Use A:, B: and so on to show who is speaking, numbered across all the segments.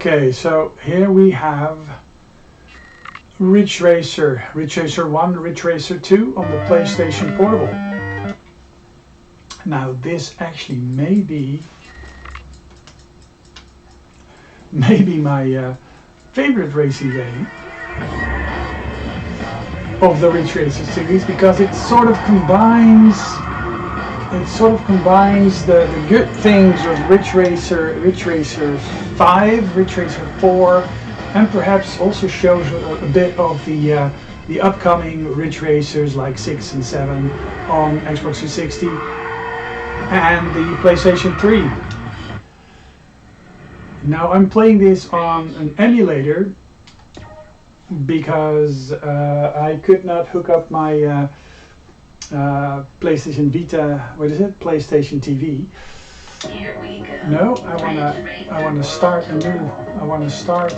A: Okay, so here we have Ridge Racer 1, Ridge Racer 2 on the PlayStation Portable. Now this actually may be my favorite racing game of the Ridge Racer series, because it sort of combines the good things of Ridge Racer 5, Ridge Racer 4, and perhaps also shows a bit of the upcoming Ridge Racers like 6 and 7 on Xbox 360 and the PlayStation 3. Now I'm playing this on an emulator because I could not hook up my PlayStation Vita, what is it? PlayStation TV.
B: Here we go.
A: No, I wanna start a new. I wanna start.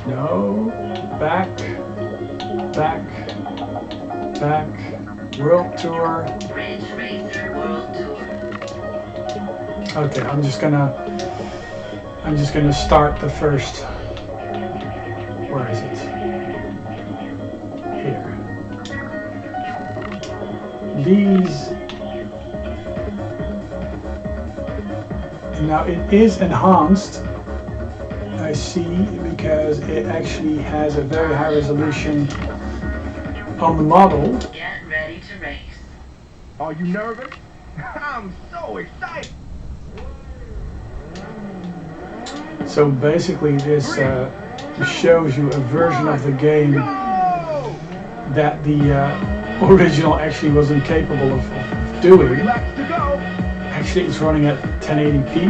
A: No. Back. World Tour.
B: Ridge Racer World Tour.
A: Okay, I'm just gonna start the first. Where is it? Here. These. Now it is enhanced, I see, because it actually has a very high resolution on the model.
B: Get ready to race.
C: Are you nervous? I'm so excited!
A: So basically this shows you a version of the game that the original actually was incapable of doing. Actually it's running at 1080p,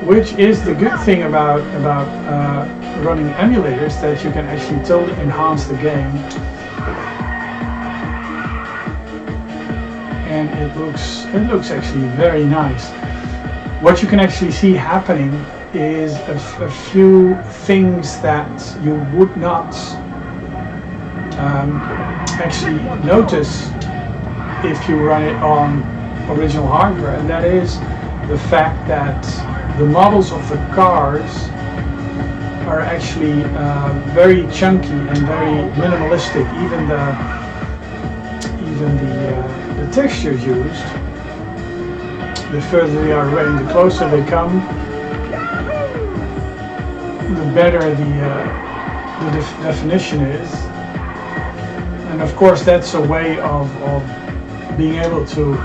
A: which is the good thing about running emulators, that you can actually totally enhance the game, and it looks actually very nice. What you can actually see happening is a few things that you would not actually notice if you run it on original hardware, and that is the fact that the models of the cars are actually very chunky and very minimalistic. Even the textures used, the further they are away, the closer they come, the better the definition is. And of course that's a way of being able to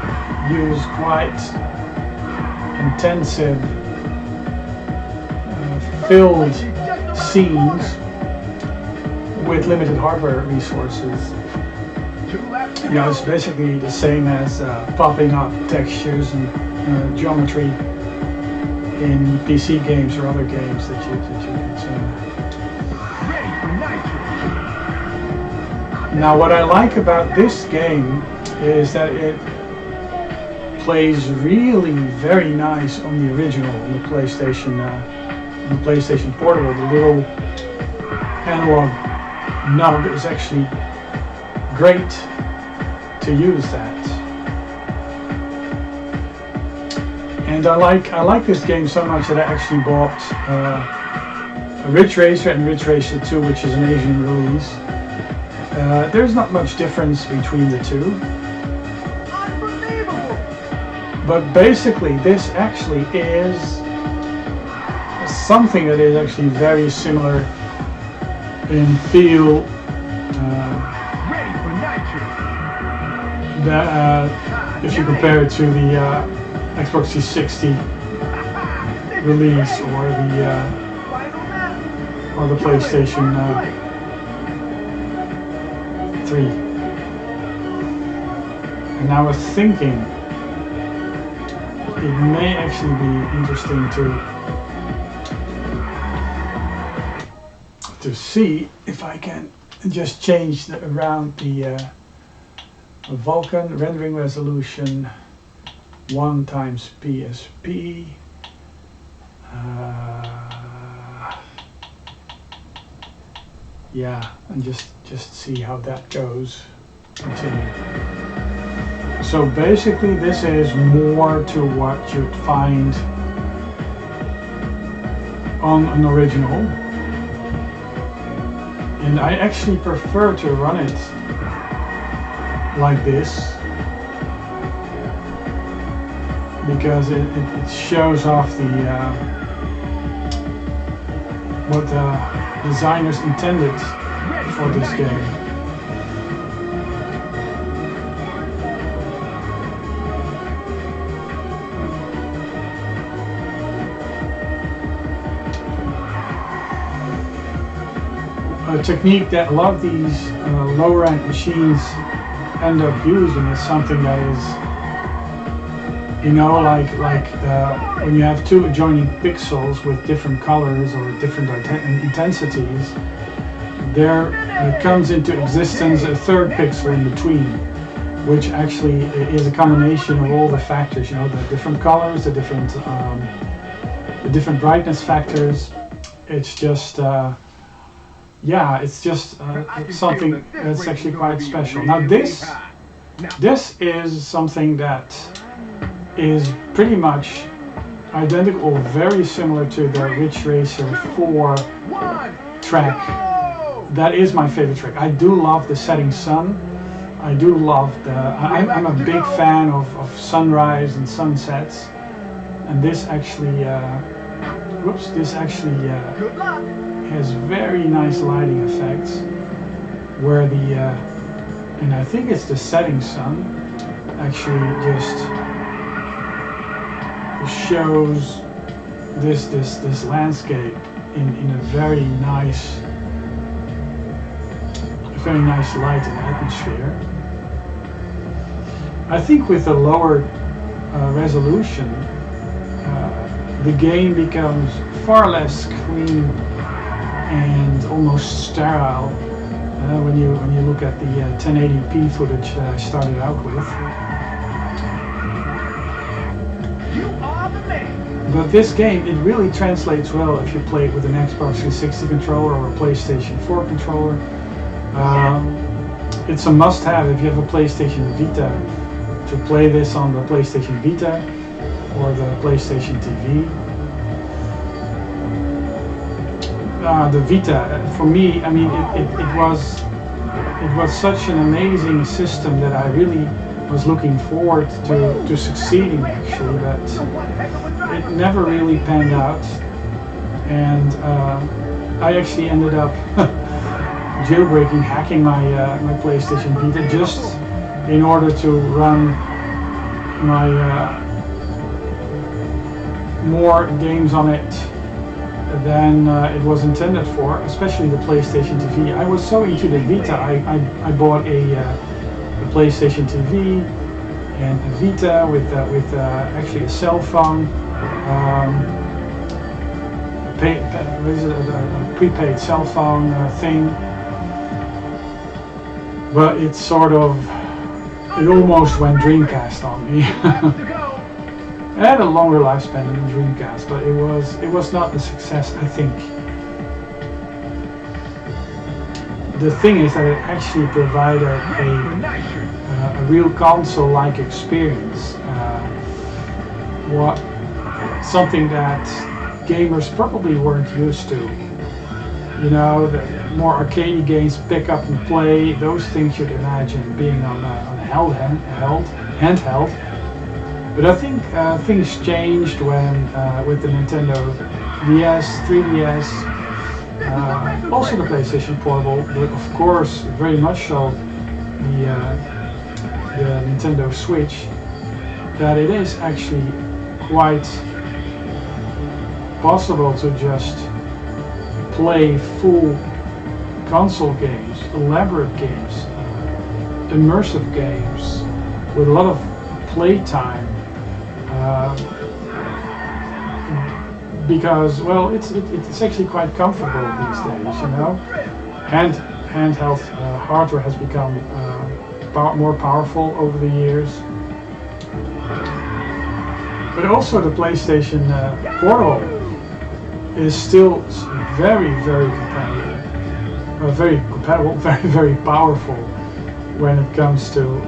A: use quite intensive filled scenes with limited hardware resources. You know, it's basically the same as popping up textures and geometry in PC games or other games that you consume. Now what I like about this game is that it plays really very nice on the original, on the PlayStation Portable. The little analog nub is actually great to use that. And I like this game so much that I actually bought a Ridge Racer and Ridge Racer 2, which is an Asian release. There's not much difference between the two. But basically this actually is something that is actually very similar in feel, if you compare it to the Xbox 360 release or the PlayStation 3. And I was thinking it may actually be interesting to see if I can just change around the Vulkan rendering resolution 1 times PSP. Yeah, and just see how that goes. Continue. So basically this is more to what you'd find on an original. And I actually prefer to run it like this, because it shows off the what the designers intended for this game. A technique that a lot of these low-rank machines end up using is something that is, you know, like when you have two adjoining pixels with different colors or different intensities, there comes into existence a third pixel in between, which actually is a combination of all the factors, you know, the different colors, the different brightness factors. It's just yeah, it's just something that's actually quite special. Now this is something that is pretty much identical, very similar to the Ridge Racer 4 track. That is my favorite track. I do love the setting sun. I do love the... I'm a big fan of sunrise and sunsets. And this actually... has very nice lighting effects, where the and I think it's the setting sun actually just shows this landscape in a very nice light and atmosphere. I think with a lower resolution, the game becomes far less clean and almost sterile when you look at the 1080p footage that I started out with. But this game, it really translates well if you play it with an Xbox 360 controller or a PlayStation 4 controller. It's a must-have if you have a PlayStation Vita to play this on the PlayStation Vita or the PlayStation TV. The Vita, for me, I mean, it was such an amazing system that I really was looking forward to succeeding, actually, but it never really panned out, and I actually ended up jailbreaking, hacking my PlayStation Vita just in order to run my more games on it than it was intended for, especially the PlayStation TV. I was so into the Vita, I bought a PlayStation TV and a Vita with actually a cell phone, a prepaid cell phone thing, but it almost went Dreamcast on me. It had a longer lifespan than the Dreamcast, but it was not a success, I think. The thing is that it actually provided a real console-like experience. Something that gamers probably weren't used to. You know, the more arcade games, pick up and play, those things you'd imagine being on a handheld. But I think things changed when with the Nintendo DS, 3DS, also the PlayStation Portable, but of course very much so the Nintendo Switch, that it is actually quite possible to just play full console games, elaborate games, immersive games with a lot of playtime. Because, well, it's actually quite comfortable these days, you know. Handheld hardware has become more powerful over the years. But also the PlayStation Portable is still very, very compatible, very, very powerful when it comes to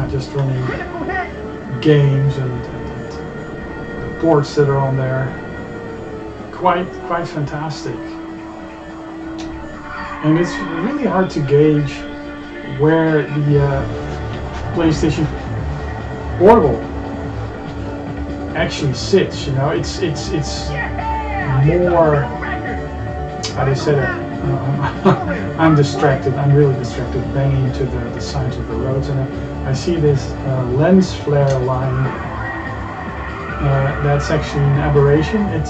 A: just running games and the ports that are on there. Quite fantastic. And it's really hard to gauge where the PlayStation Portable actually sits. You know, it's more. How do you say that? I'm distracted. I'm really distracted, banging into the sides of the roads, and I see this lens flare line. That's actually an aberration. It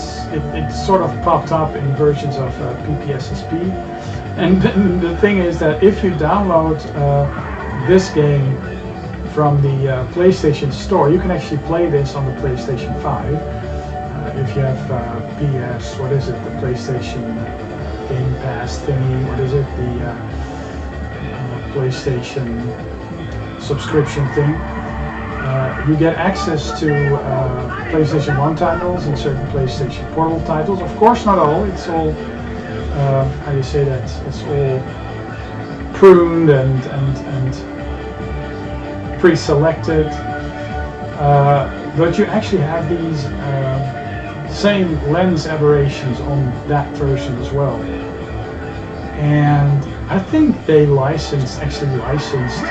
A: sort of popped up in versions of PPSSP, and the thing is that if you download this game from the PlayStation Store, you can actually play this on the PlayStation 5. If you have what is it, the PlayStation Game Pass thingy, what is it, the PlayStation subscription thing, you get access to PlayStation 1 titles and certain PlayStation Portable titles. Of course not all, it's all, how do you say that, it's all pruned and pre-selected, but you actually have these same lens aberrations on that version as well. And I think they actually licensed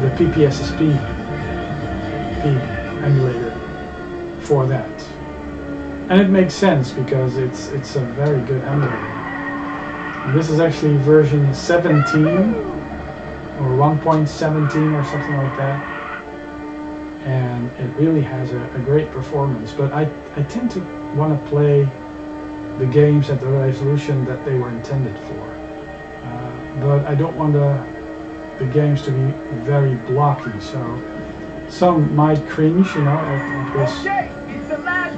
A: the PPSSPP emulator for that. And it makes sense because it's a very good emulator. And this is actually version 17 or 1.17 or something like that. And it really has a great performance. But I tend to want to play the games at the resolution that they were intended for. But I don't want the games to be very blocky, so some might cringe, you know, at this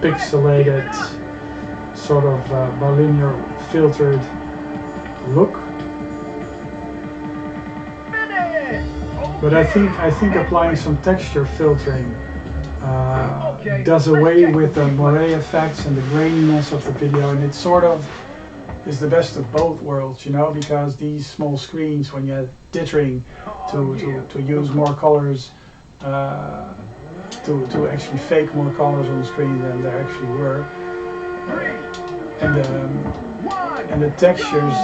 A: pixelated, sort of bilinear filtered look. But I think applying some texture filtering does away with the moire effects and the graininess of the video, and it sort of is the best of both worlds, you know, because these small screens, when you're dithering to use more colors, to actually fake more colors on the screen than there actually were, and the textures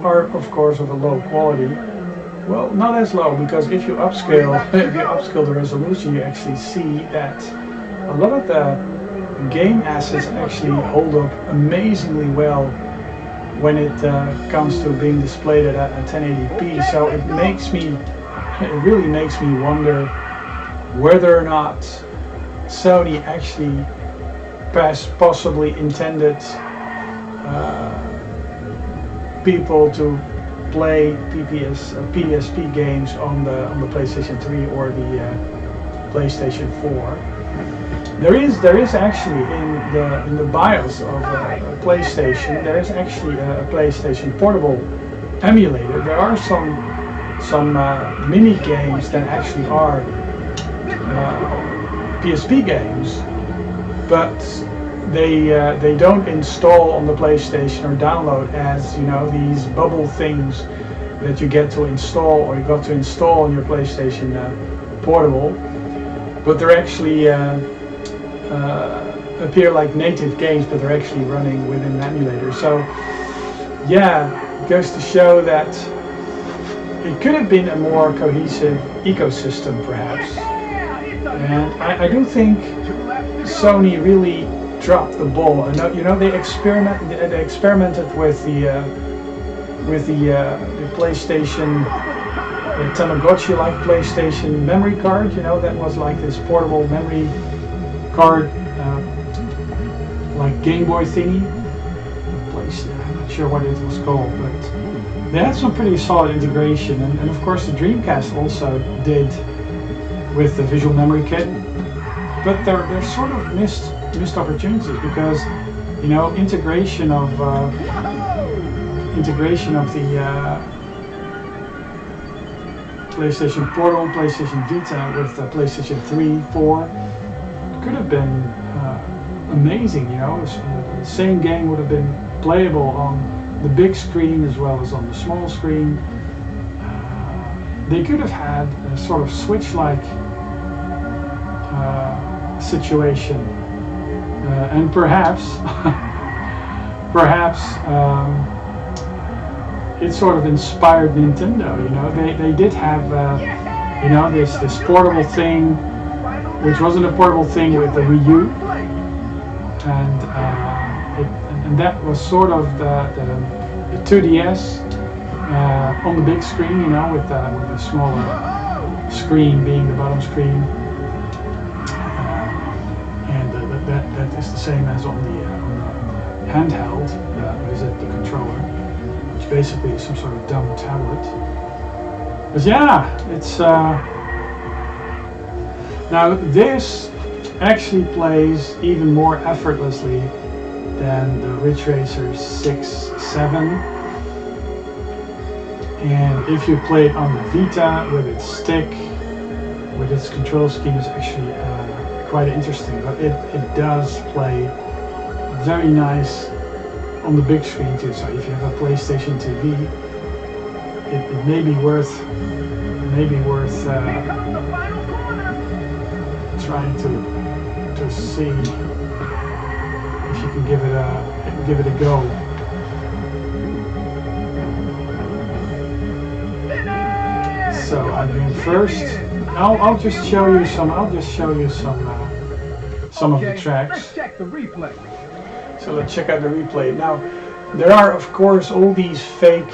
A: are of course of a low quality. Well, not as low, because if you upscale the resolution, you actually see that a lot of the game assets actually hold up amazingly well when it comes to being displayed at 1080p. So it really makes me wonder whether or not Sony actually possibly intended people to play PSP games on the PlayStation 3 or the PlayStation 4. There is actually in the BIOS of PlayStation, there is actually a PlayStation Portable emulator. There are some mini games that actually are PSP games, but they don't install on the PlayStation or download as, you know, these bubble things that you get to install or you got to install on your PlayStation Portable, but they're actually appear like native games, but they're actually running within an emulator. So yeah, it goes to show that it could have been a more cohesive ecosystem perhaps, and I do think Sony really dropped the ball. And you know, they experimented with the PlayStation, the Tamagotchi-like PlayStation memory card. You know, that was like this portable memory card, like Game Boy thingy. I'm not sure what it was called, but they had some pretty solid integration, and of course the Dreamcast also did with the visual memory kit. But they're sort of missed opportunities, because, you know, integration of the PlayStation Portable, PlayStation Vita with the PlayStation 3, 4 could have been amazing. You know, the same game would have been playable on the big screen as well as on the small screen. They could have had a sort of Switch-like situation, and perhaps perhaps it sort of inspired Nintendo. You know, they did have you know, this portable thing, which wasn't a portable thing with the Wii U, and that was sort of the 2DS on the big screen, you know, with the smaller screen being the bottom screen, and that is the same as on the handheld. What is it? The controller, which basically is some sort of dumb tablet. But yeah, it's now this actually plays even more effortlessly than the Ridge Racer 6, 7. And if you play it on the Vita with its stick, with its control scheme, is actually quite interesting. But it does play very nice on the big screen too. So if you have a PlayStation TV, it may be worth trying to see if you can give it a go. So I'm doing first. I'll just show you some. Some of the tracks.
C: Let's check the replay.
A: So let's check out the replay. Now, there are of course all these fake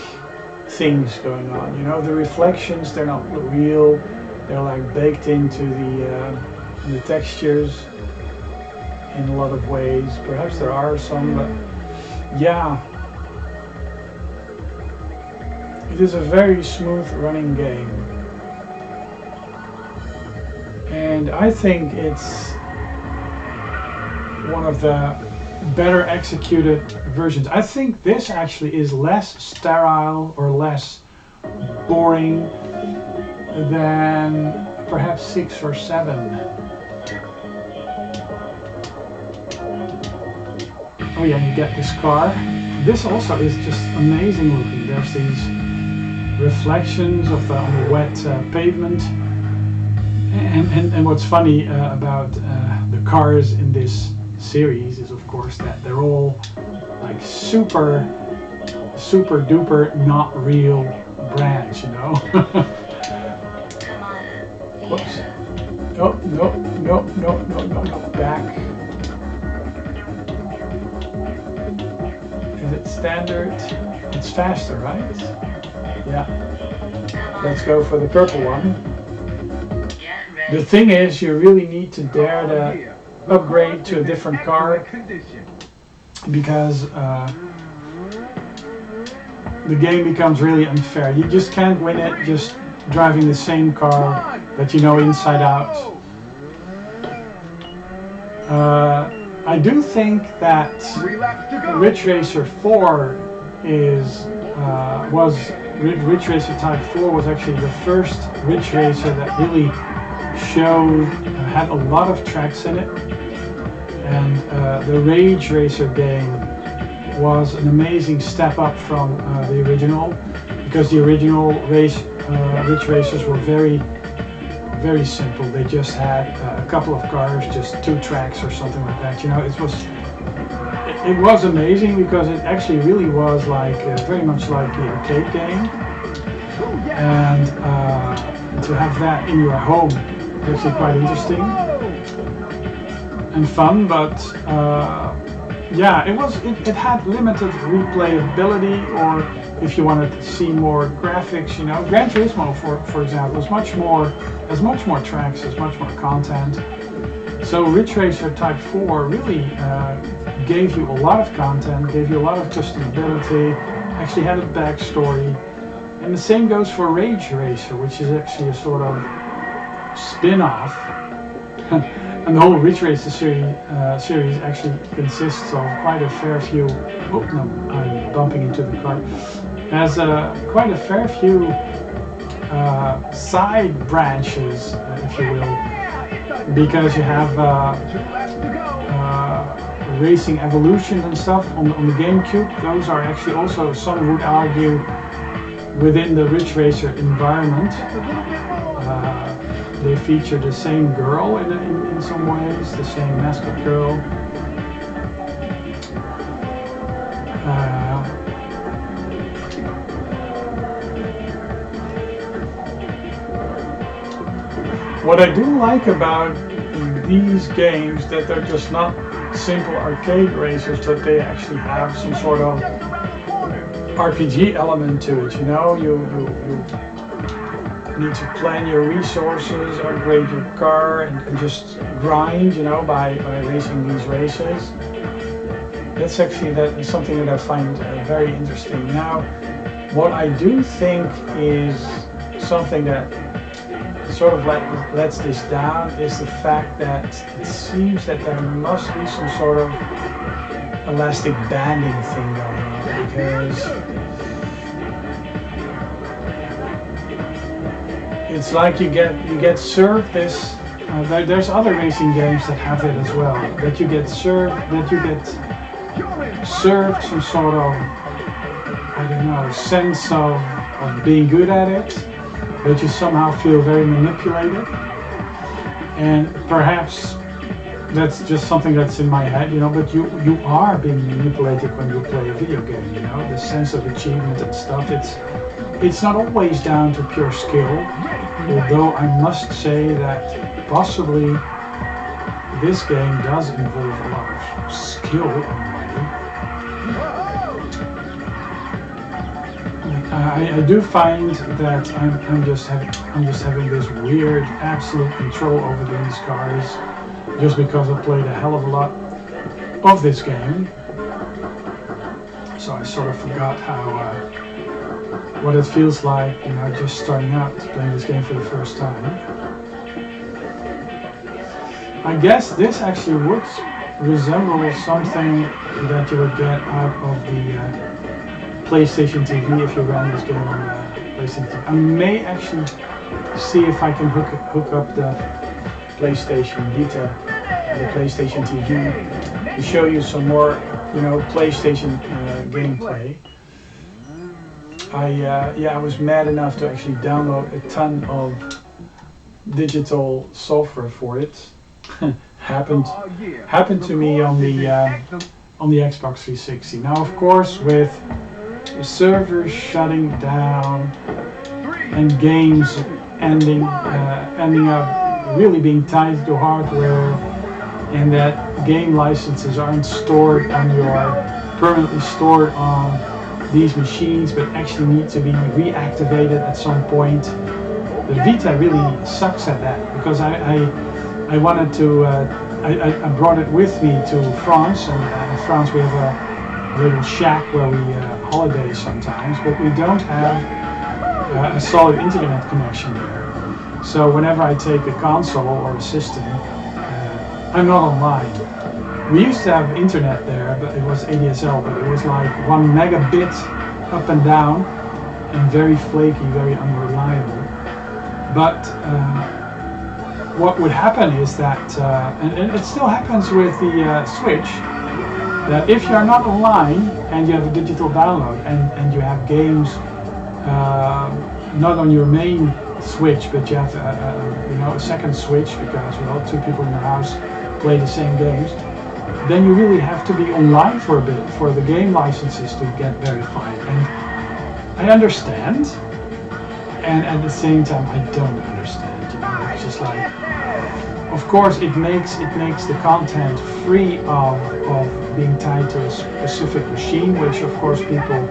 A: things going on. You know, the reflections, they're not real. They're like baked into the textures in a lot of ways. Perhaps there are some, but yeah. It is a very smooth running game. And I think it's one of the better executed versions. I think this actually is less sterile or less boring than perhaps 6 or 7. Oh yeah, you get this car. This also is just amazing looking. There's these reflections of on the wet pavement. And what's funny about the cars in this series is of course that they're all like super duper not real brands, you know.
B: Come on.
A: Whoops. No, back. Is it standard? It's faster, right? Yeah. Let's go for the purple one.
B: Get ready.
A: The thing is, you really need to dare to upgrade to a different car, because the game becomes really unfair. You just can't win it just driving the same car that you know inside out. I do think that Ridge Racer 4 Ridge Racer Type 4 was actually the first Ridge Racer that really had a lot of tracks in it, and the Rage Racer game was an amazing step up from the original, because the original Ridge Racers were very simple. They just had a couple of cars, just 2 tracks or something like that. You know, it was amazing because it actually really was like very much like the arcade game, and to have that in your home is actually quite interesting and fun. But yeah, it had limited replayability, or if you wanted to see more graphics, you know, Gran Turismo for example has much more tracks, has much more content. So Ridge Racer Type 4 really gave you a lot of content, gave you a lot of customability, actually had a backstory. And the same goes for Rage Racer, which is actually a sort of spin-off. And the whole Ridge Racer series actually consists of quite a fair few... Oh no, I'm bumping into the car. Has quite a fair few side branches, if you will. Because you have racing evolutions and stuff on the Gamecube. Those are actually also, some would argue, within the Ridge Racer environment. They feature the same girl in some ways, the same mascot girl. What I do like about these games that they're just not simple arcade racers, that they actually have some sort of RPG element to it. You know, you need to plan your resources, upgrade your car, and just grind, you know, by racing these races. That's actually something that I find very interesting. Now, what I do think is something that sort of lets this down is the fact that it seems that there must be some sort of elastic banding thing going on, because it's like you get served this. There's other racing games that have it as well. That you get served some sort of, I don't know, sense of being good at it, but you somehow feel very manipulated. And perhaps that's just something that's in my head, you know, but you are being manipulated when you play a video game, you know, the sense of achievement and stuff. It's not always down to pure skill, although I must say that possibly this game does involve a lot of skill in a way. I do find that I'm just having this weird absolute control over these cars, just because I played a hell of a lot of this game. So I sort of forgot what it feels like, you know, just starting out playing this game for the first time. I guess this actually would resemble something that you would get out of the PlayStation TV if you ran this game on PlayStation TV. I may actually see if I can hook up the PlayStation Vita and the PlayStation TV to show you some more, you know, PlayStation gameplay. I was mad enough to actually download a ton of digital software for it. happened to me on the Xbox 360. Now, of course, with the servers shutting down and games ending up really being tied to hardware, and that game licenses aren't permanently stored on these machines, but actually need to be reactivated at some point. The Vita really sucks at that, because I wanted to I brought it with me to France, and in France we have a little shack where we holiday sometimes, but we don't have a solid internet connection there. So whenever I take a console or a system, I'm not online. We used to have internet there, but it was ADSL, but it was like 1 megabit up and down, and very flaky, very unreliable. But what would happen is that, and it still happens with the Switch, that if you're not online and you have a digital download and you have games not on your main Switch, but you have a second Switch, because, well, 2 people in the house play the same games, then you really have to be online for a bit for the game licenses to get verified. And I understand, and at the same time I don't understand. You know, it's just like, of course, it makes the content free of being tied to a specific machine, which of course people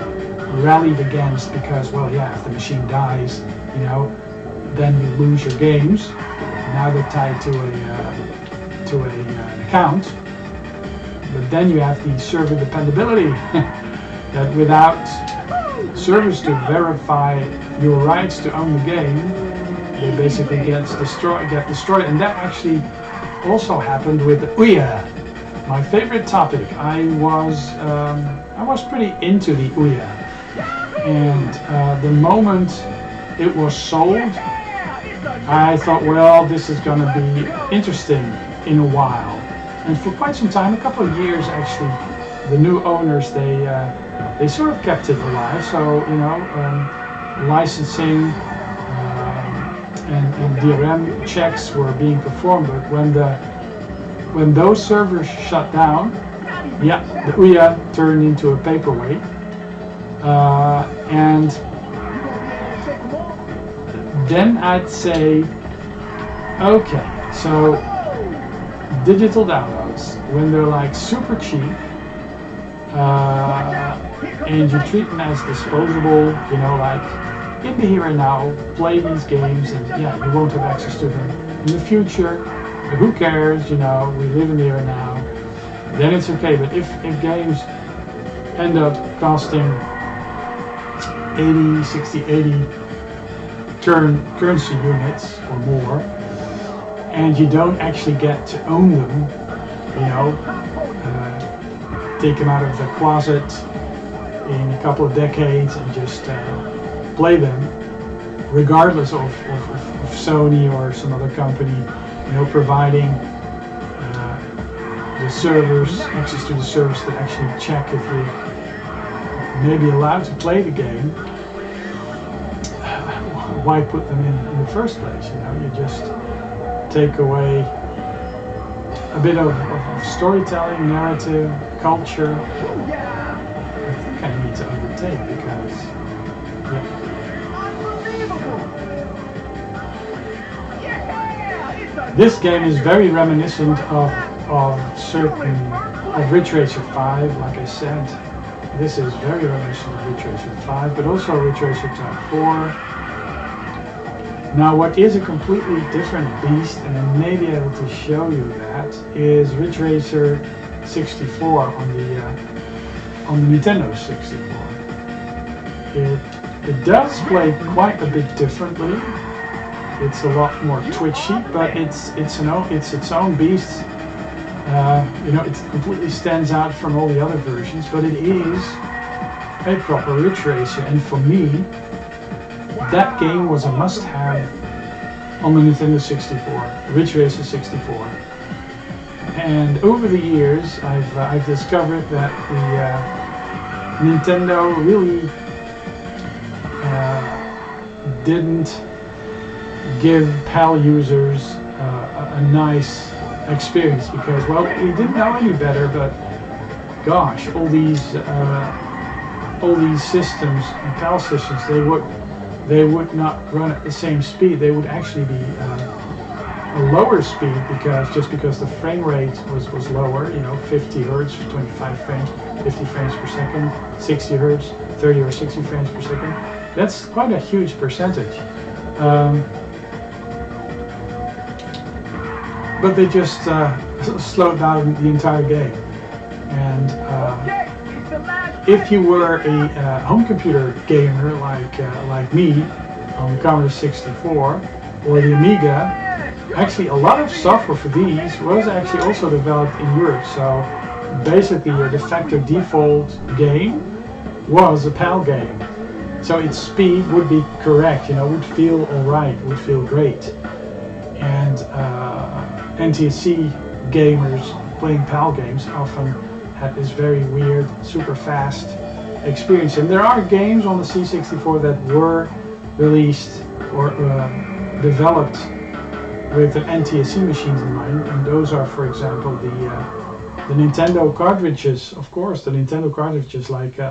A: rallied against, because, well, yeah, if the machine dies, you know, then you lose your games. Now they're tied to an account, but then you have the server dependability that without servers to verify your rights to own the game, they basically get destroyed, and that actually also happened with the Ouya, my favorite topic. I was pretty into the Ouya, and the moment it was sold, I thought, well, this is going to be interesting in a while. And for quite some time, a couple of years actually, the new owners, they sort of kept it alive. So, you know, licensing and DRM checks were being performed, but when those servers shut down, yeah, the Ouya turned into a paperweight, and then I'd say, okay, so digital downloads, when they're like super cheap, and you treat them as disposable, you know, like in the here and now, play these games, and yeah, you won't have access to them in the future, but who cares, you know, we live in the here and now, then it's okay. But if games end up costing 80, 60, 80 currency units or more, and you don't actually get to own them, you know, take them out of the closet in a couple of decades and just play them, regardless of Sony or some other company, you know, providing the servers, access to the servers that actually check if you may be allowed to play the game. Why put them in the first place? You know, you just take away a bit of storytelling, narrative, culture. I think I need to undertake because, yeah. This game is very reminiscent of Ridge Racer 5, like I said. This is very reminiscent of Ridge Racer 5, but also Ridge Racer Type 4. Now, what is a completely different beast, and I may be able to show you that, is Ridge Racer 64 on the Nintendo 64. It does play quite a bit differently. It's a lot more twitchy, but it's its own beast. You know, it completely stands out from all the other versions, but it is a proper Ridge Racer, and for me, that game was a must-have on the Nintendo 64, Ridge Racer 64. And over the years, I've discovered that the Nintendo really didn't give PAL users a nice experience because, well, we didn't know any better. But gosh, all these systems, PAL systems, they would not run at the same speed. They would actually be a lower speed because the frame rate was lower. You know, 50 hertz, 25 frames, 50 frames per second, 60 hertz, 30 or 60 frames per second. That's quite a huge percentage. But they just slowed down the entire game. And if you were a home computer gamer like me on the Commodore 64 or the Amiga, actually a lot of software for these was actually also developed in Europe. So basically your de facto default game was a PAL game. So its speed would be correct, you know, would feel alright, would feel great. And NTSC gamers playing PAL games often had this very weird, super fast experience. And there are games on the C64 that were released or developed with an NTSC machines in mind, and those are, for example, the Nintendo cartridges. Of course, the Nintendo cartridges like or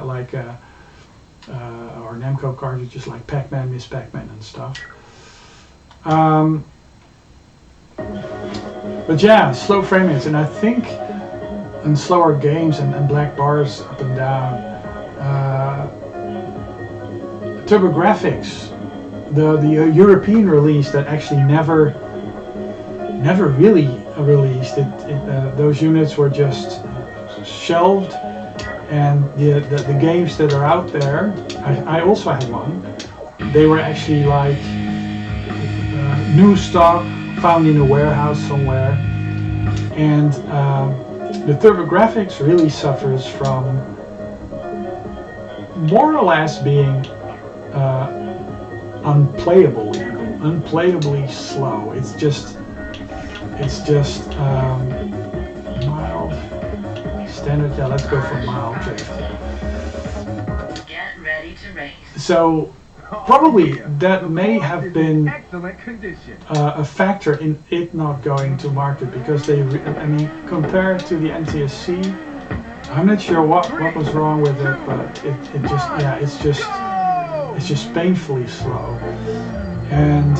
A: Namco cartridges like Pac-Man, Miss Pac-Man, and stuff. But yeah, slow frame rates, and I think in slower games and black bars up and down. TurboGrafx, the European release that actually never really released it. Those units were just shelved, and the games that are out there, I also had one. They were actually like new stock found in a warehouse somewhere, and the TurboGrafx really suffers from more or less being unplayable, even unplayably slow. It's just mild, standard. Yeah, let's go for mild.
B: Get ready to race.
A: So probably that may have been
C: excellent condition.
A: a factor in it not going to market, because I mean, compared to the NTSC, I'm not sure what was wrong with it, but it just, yeah, it's just painfully slow. And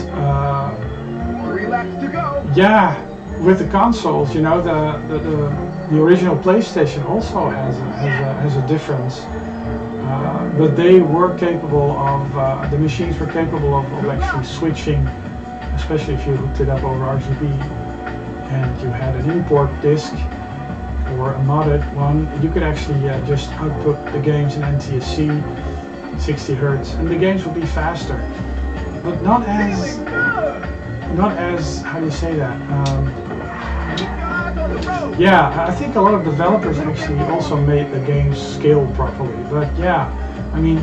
C: Relax to go.
A: yeah, with the consoles, you know, the original PlayStation also has a difference. But they were capable of, the machines were capable of actually switching, especially if you hooked it up over RGB and you had an import disc or a modded one, you could actually just output the games in NTSC, 60 Hz, and the games would be faster. But not as, how do you say that? Yeah, I think a lot of developers actually also made the games scale properly. But yeah, I mean,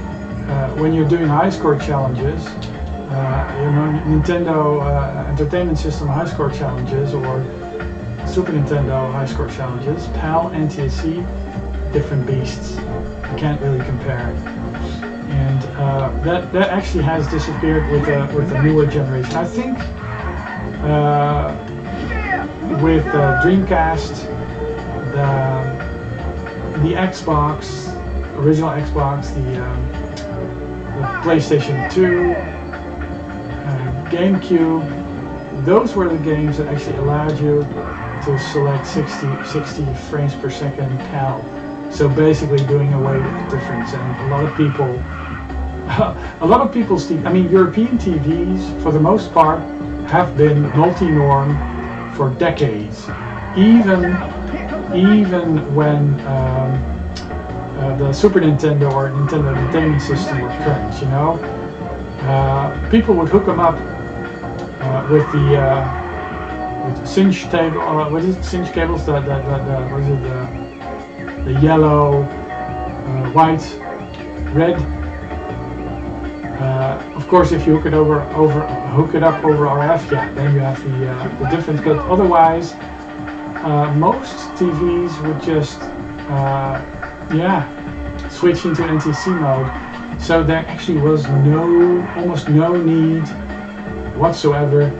A: when you're doing high score challenges, you know, Nintendo Entertainment System high score challenges or Super Nintendo high score challenges, PAL, NTSC, different beasts. You can't really compare. And that actually has disappeared with the newer generation. I think with Dreamcast, the Xbox, original Xbox, the PlayStation 2, Gamecube, those were the games that actually allowed you to select 60 frames per second PAL. So basically doing away with the difference, and a lot of people's, I mean, European TVs for the most part have been multi-norm for decades, even when the Super Nintendo or Nintendo Entertainment System were current, you know. People would hook them up with the cinch table, what is it, cinch cables, what is it, the yellow, white, red. Of course, if you hook it up over RF, yeah, then you have the difference. But otherwise, most TVs would just switch into NTSC mode. So there actually was almost no need whatsoever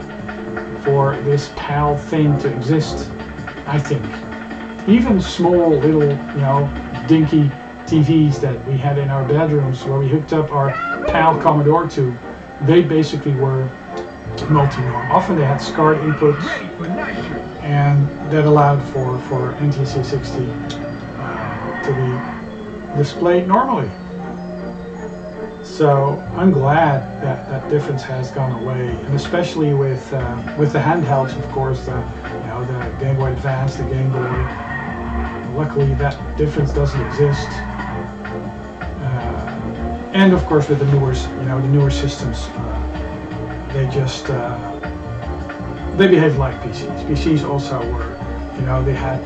A: for this PAL thing to exist, I think. Even small little, you know, dinky TVs that we had in our bedrooms where we hooked up our PAL Commodore to, they basically were multi-norm. Often they had SCART inputs, and that allowed for NTSC 60 to be displayed normally. So I'm glad that difference has gone away, and especially with the handhelds, of course, the Game Boy Advance, the Game Boy. Luckily, that difference doesn't exist. And of course, with the newer systems, they just they behave like PCs. PCs also were, you know, they had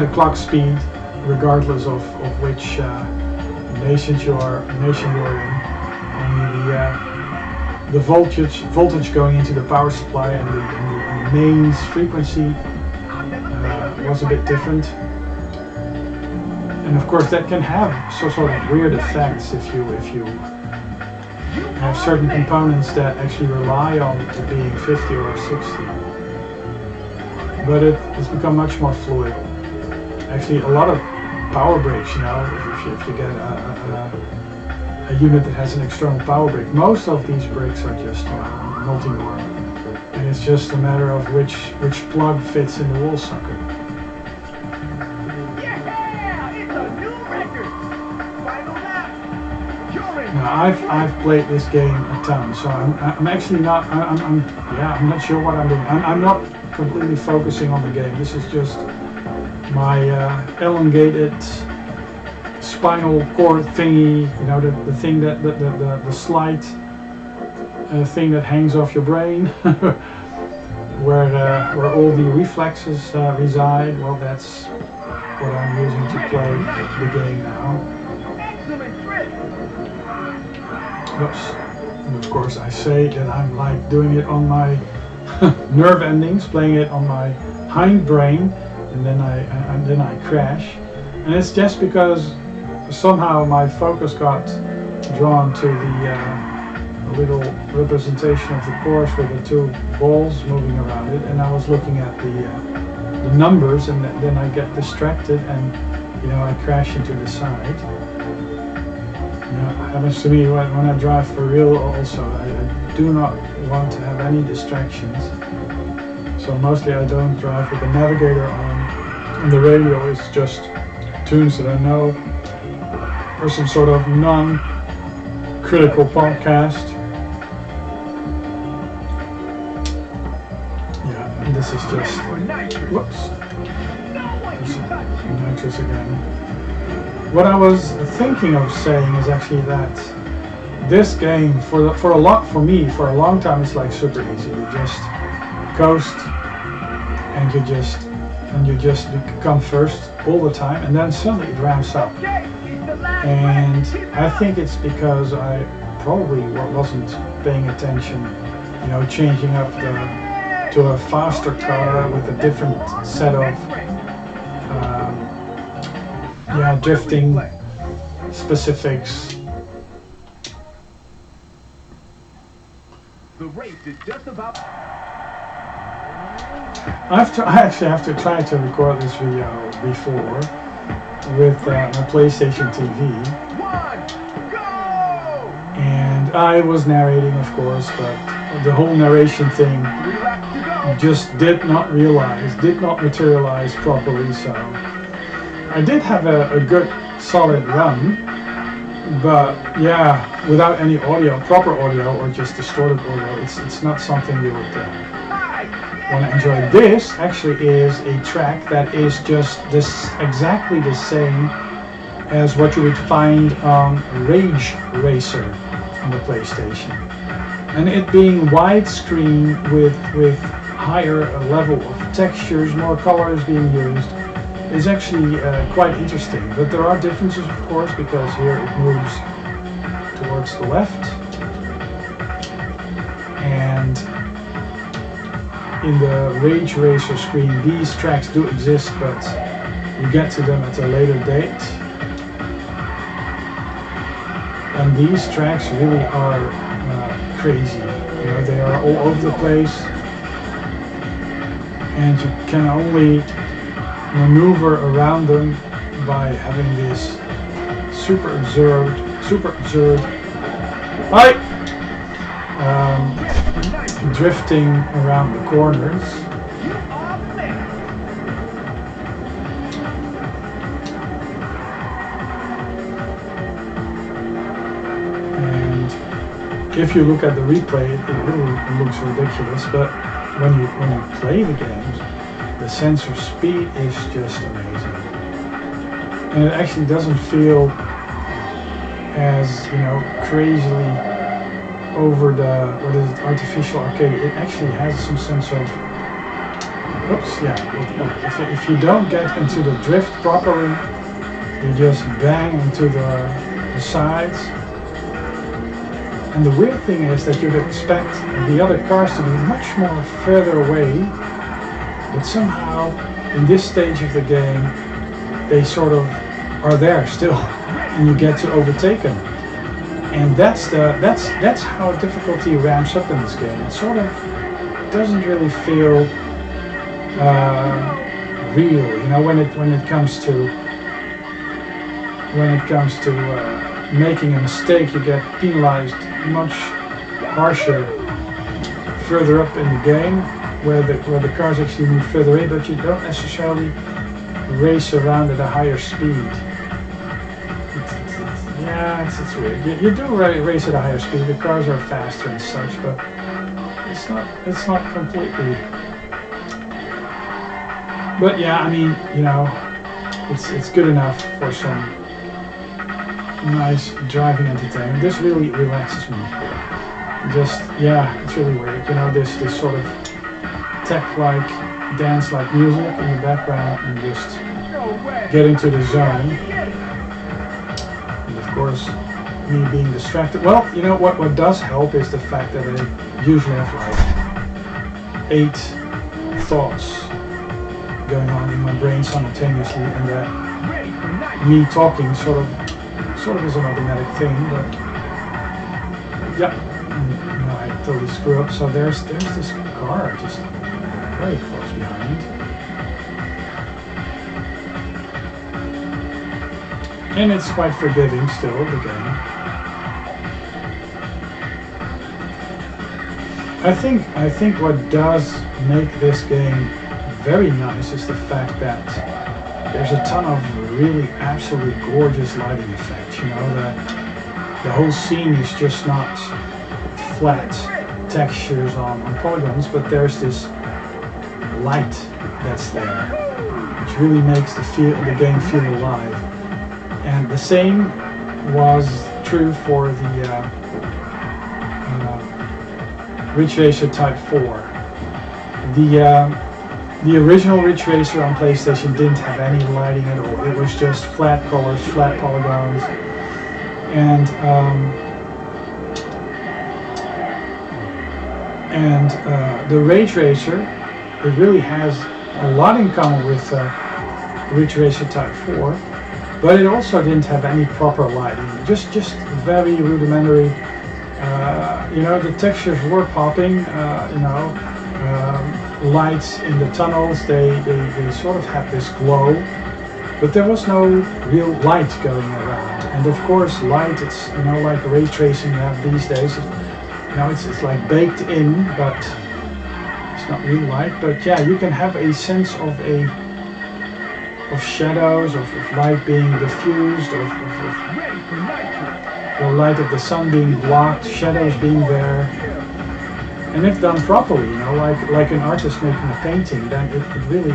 A: a clock speed regardless of which nation you're in. Only the voltage going into the power supply and the mains frequency was a bit different. And of course, that can have sort of weird effects if you have certain components that actually rely on it being 50 or 60. But it's become much more fluid. Actually, a lot of power breaks, you know, if you get a unit that has an external power brick, most of these bricks are just multi-norm, and it's just a matter of which plug fits in the wall socket. Now, I've played this game a ton, so I'm actually not I'm not sure what I'm doing. I'm not completely focusing on the game. This is just my elongated spinal cord thingy, you know, the thing that the slight thing that hangs off your brain, where all the reflexes reside. Well, that's what I'm using to play the game now. Oops. And of course, I say that I'm like doing it on my nerve endings, playing it on my hindbrain, and then I crash. And it's just because somehow my focus got drawn to the little representation of the course with the two balls moving around it, and I was looking at the numbers, and then I get distracted, and I crash into the side. It happens to me when I drive for real also. I do not want to have any distractions. So mostly I don't drive with the navigator on, and the radio is just tunes that I know, or some sort of non-critical podcast. Yeah, and this is just, whoops, nitrous again. What I was thinking of saying is actually that this game, for a long time, it's like super easy. You just coast, and you just come first all the time, and then suddenly it ramps up. And I think it's because I probably wasn't paying attention, changing up to a faster car with a different set of drifting specifics.
C: The race is just about.
A: I actually have to try to record this video before with my PlayStation TV. And I was narrating, of course, but the whole narration thing just did not materialize properly, so I did have a good solid run, but yeah, without any proper audio, or just distorted audio, it's not something you would want to enjoy. This actually is a track that is just exactly the same as what you would find on Rage Racer on the PlayStation, and it being widescreen with higher level of textures, more colors being used, is actually quite interesting. But there are differences, of course, because here it moves towards the left, and in the Rage Racer screen these tracks do exist, but you get to them at a later date. And these tracks really are crazy. They are all over the place, and you can only maneuver around them by having this super absurd drifting around the corners. And if you look at the replay, it really looks ridiculous, but when you play the games, the sense of speed is just amazing, and it actually doesn't feel as crazily over the artificial arcade. It actually has some sense of if you don't get into the drift properly, you just bang into the sides. And the weird thing is that you'd expect the other cars to be much more further away, but somehow in this stage of the game they sort of are there still, and you get to overtake them. And that's how difficulty ramps up in this game. It sort of doesn't really feel real, when it comes to making a mistake. You get penalized much harsher further up in the game, where the cars actually move further in, but you don't necessarily race around at a higher speed. It's weird. You do race at a higher speed. The cars are faster and such, but it's not completely. But yeah, I mean, it's good enough for some nice driving entertainment. This really relaxes me. It's really weird. This sort of tech-like, dance-like music in the background, and just get into the zone. Of course, me being distracted. Well, what does help is the fact that I usually have like 8 thoughts going on in my brain simultaneously, and that me talking sort of is an automatic thing, but Yeah, no, I totally screw up. So there's this car just very close behind. And it's quite forgiving still, the game. I think what does make this game very nice is the fact that there's a ton of really absolutely gorgeous lighting effects. You know, the whole scene is just not flat textures on polygons, but there's this light that's there, which really makes the game feel alive. And the same was true for the Ridge Racer Type 4. The original Ridge Racer on PlayStation didn't have any lighting at all. It was just flat colors, flat polygons, and the Ridge Racer, it really has a lot in common with Ridge Racer Type 4, but it also didn't have any proper lighting. Just very rudimentary. You know, the textures were popping. You know. Lights in the tunnels, they sort of had this glow, but there was no real light going around. And of course, light, it's, you know, like ray tracing you have these days. You know, it's like baked in, but it's not real light. But yeah, you can have a sense of shadows, of light being diffused, of the light of the sun being blocked, shadows being there. And if done properly, you know, like an artist making a painting, then it really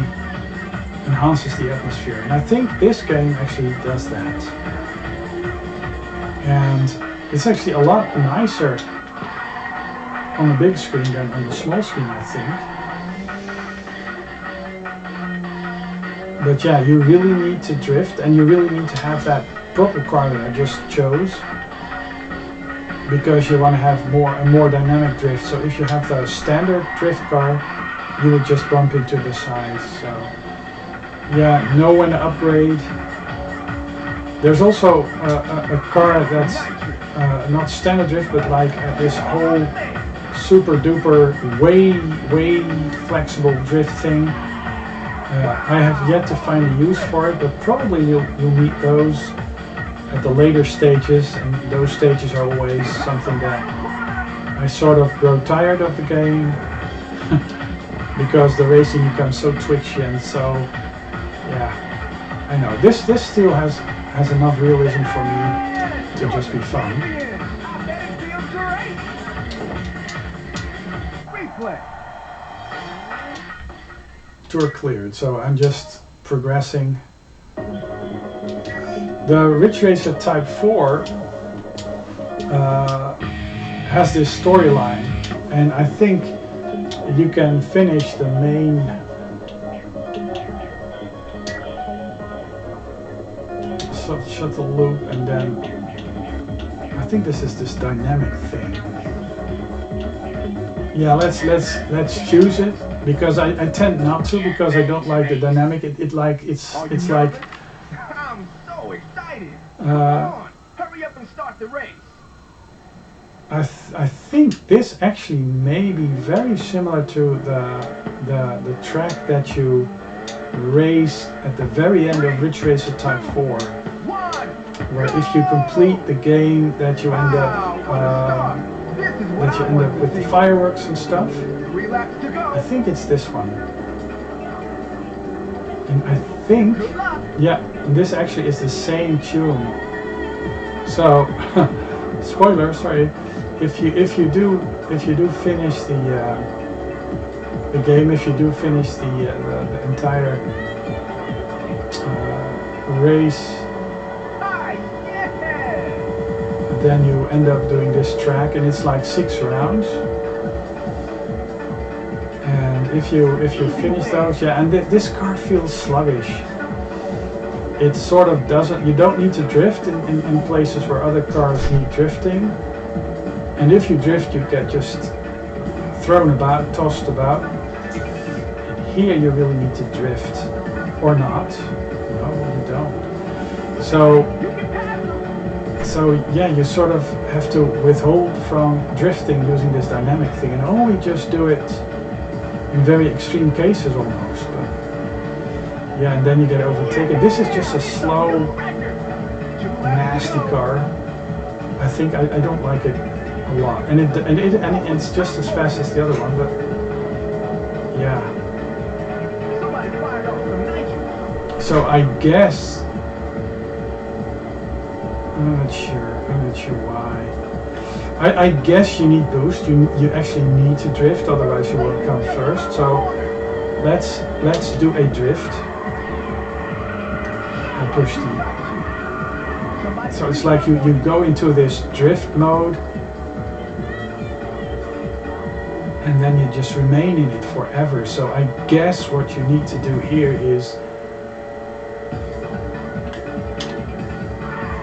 A: enhances the atmosphere. And I think this game actually does that. And it's actually a lot nicer on the big screen than on the small screen, I think. But yeah, you really need to drift, and you really need to have that purple car that I just chose, because you want to have a more dynamic drift. So if you have the standard drift car, you would just bump into the sides. So yeah, know when to upgrade. There's also a car that's not standard drift, but like this whole super duper way flexible drift thing. I have yet to find a use for it, but probably you'll meet those at the later stages, and those stages are always something that I sort of grow tired of the game because the racing becomes so twitchy, and so yeah, I know this still has enough realism for me to just be fun. Tour cleared, so I'm just progressing. The Ridge Racer Type 4 has this storyline, and I think you can finish the main shuttle loop, and then I think this is this dynamic thing. Yeah, let's choose it, because I tend not to, because I don't like the dynamic. It's like
C: I'm so excited. Come on, hurry up and start the race.
A: I think this actually may be very similar to the track that you race at the very end of Ridge Racer Type 4, where if you complete the game that you end up with the fireworks and stuff. I think it's this one. And I think, yeah, this actually is the same tune. So, spoiler, sorry. If you do finish the game, if you do finish the entire race, then you end up doing this track, and it's like 6 rounds. And if you finish those, yeah, and this car feels sluggish. It sort of doesn't. You don't need to drift in places where other cars need drifting. And if you drift, you get just thrown about, tossed about. Here you really need to drift, or not. No, you don't. So So yeah, you sort of have to withhold from drifting using this dynamic thing and only just do it in very extreme cases almost. But yeah, and then you get overtaken. This is just a slow, nasty car. I think I don't like it a lot, and it's just as fast as the other one. But yeah. So I guess I'm not sure why. I guess you need boost. You actually need to drift, otherwise you won't come first. So let's do a drift. I push the. So it's like you go into this drift mode, and then you just remain in it forever. So I guess what you need to do here is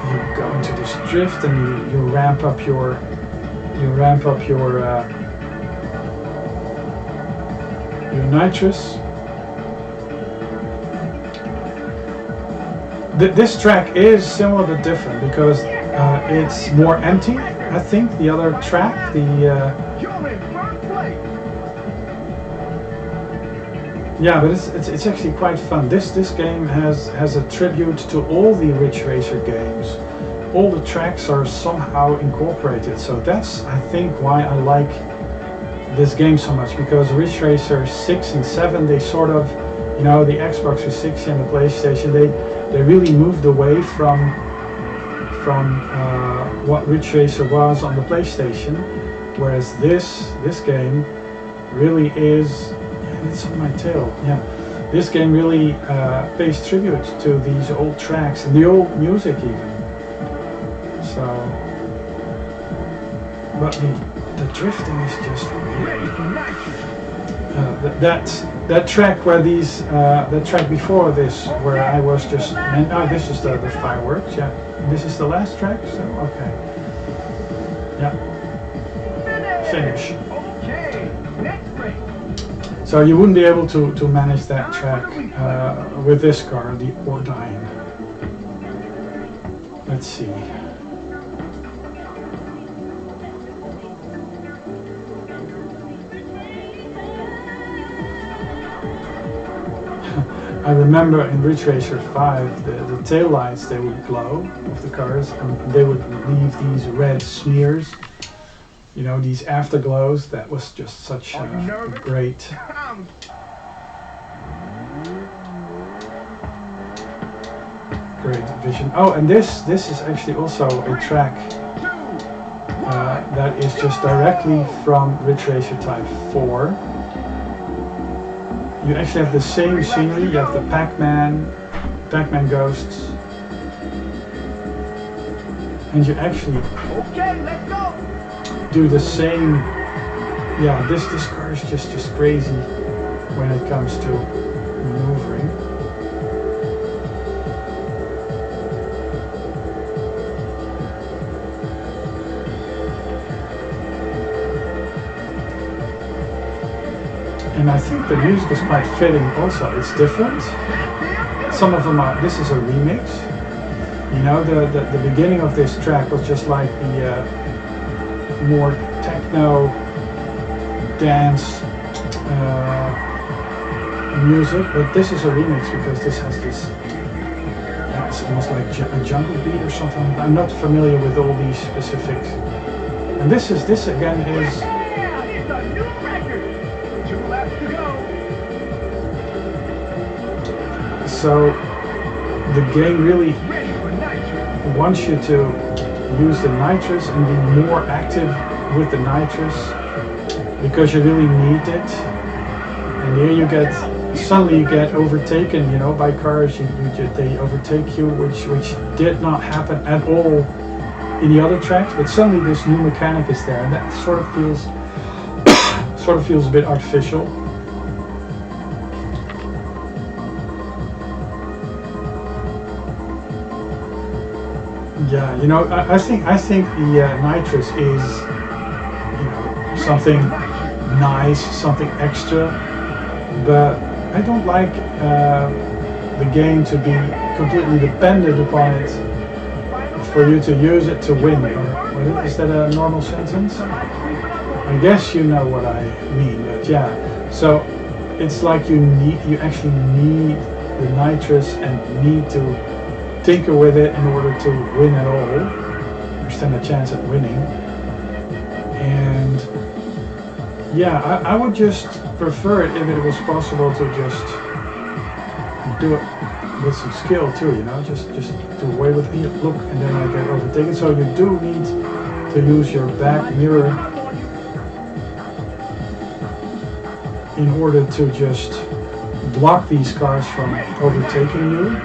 A: you go into this drift and you ramp up your nitrous. This track is similar but different because it's more empty. I think the other track, yeah, but it's actually quite fun. This game has a tribute to all the Ridge Racer games. All the tracks are somehow incorporated, so that's I think why I like this game so much, because Ridge Racer 6 and 7, they sort of, you know, the Xbox 360 and the PlayStation, they really moved away from what Ridge Racer was on the PlayStation, whereas this game really is. It's on my tail. Yeah, this game really pays tribute to these old tracks and the old music even. So, but the drifting is just weird. That track where these the track before this, where I was just this is the fireworks. Yeah, this is the last track. So okay. Yeah. Finish. So you wouldn't be able to manage that track with this car, the Ordyne. Let's see. I remember in Ridge Racer 5, the tail lights, they would glow of the cars, and they would leave these red smears. You know, these afterglows. That was just such a great. Great vision. Oh, and this is actually also a track that is just directly from Ridge Racer Type 4. You actually have the same scenery. You have the Pac-Man ghosts, and you actually do the same. Yeah, this car is just crazy when it comes to maneuvering. And I think the music is quite fitting also. It's different. Some of them are, this is a remix. You know, the beginning of this track was just like the more techno dance music, but this is a remix because this has this, it's almost like a jungle beat or something. I'm not familiar with all these specifics. And this again is. So the game really wants you to use the nitrous and be more active with the nitrous because you really need it. And here you get, suddenly you get overtaken, you know, by cars. They overtake you, which did not happen at all in the other tracks. But suddenly this new mechanic is there, and that sort of feels a bit artificial. Yeah, you know, I think the nitrous is, you know, something nice, something extra, but I don't like the game to be completely dependent upon it for you to use it to win. Or is that a normal sentence? I guess you know what I mean, but yeah. So it's like you actually need the nitrous and need to tinker with it in order to win at all, or stand a chance at winning. And yeah, I would just prefer it if it was possible to just do it with some skill too, you know, just do away with the look and then I get overtaken. So you do need to use your back mirror in order to just block these cars from overtaking you.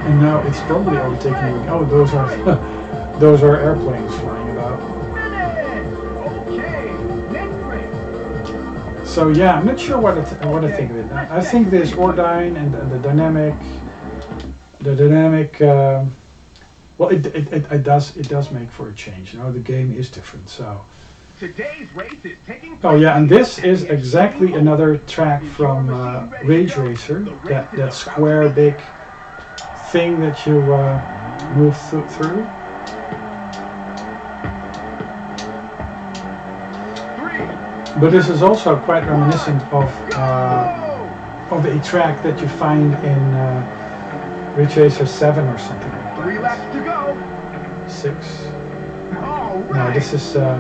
A: And now it's probably overtaking you. Oh, those are those are airplanes flying about. So yeah, I'm not sure what I think of it. I think this Ordyne and the dynamic. Well, it does make for a change. You know, the game is different. So.
C: Today's race is taking
A: Oh yeah, and this is exactly another track from Rage Racer. That square big thing that you move through. But this is also quite reminiscent of a track that you find in Ridge Racer 7 or something like that.
C: 3 laps to go.
A: 6.
C: All right.
A: No, this is the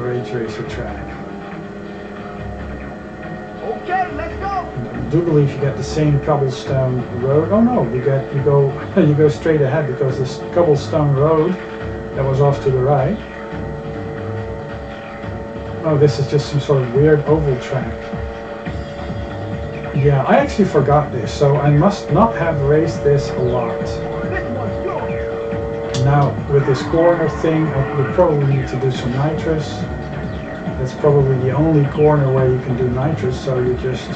A: Rage Racer track.
C: Okay, let's go.
A: And I do believe you get the same cobblestone road. Oh no, you go straight ahead because this cobblestone road that was off to the right. Oh, this is just some sort of weird oval track. Yeah, I actually forgot this, so I must not have raced this a lot.
C: This one's yours.
A: Now, with this corner thing, I would probably need to do some nitrous. That's probably the only corner where you can do nitrous, so you just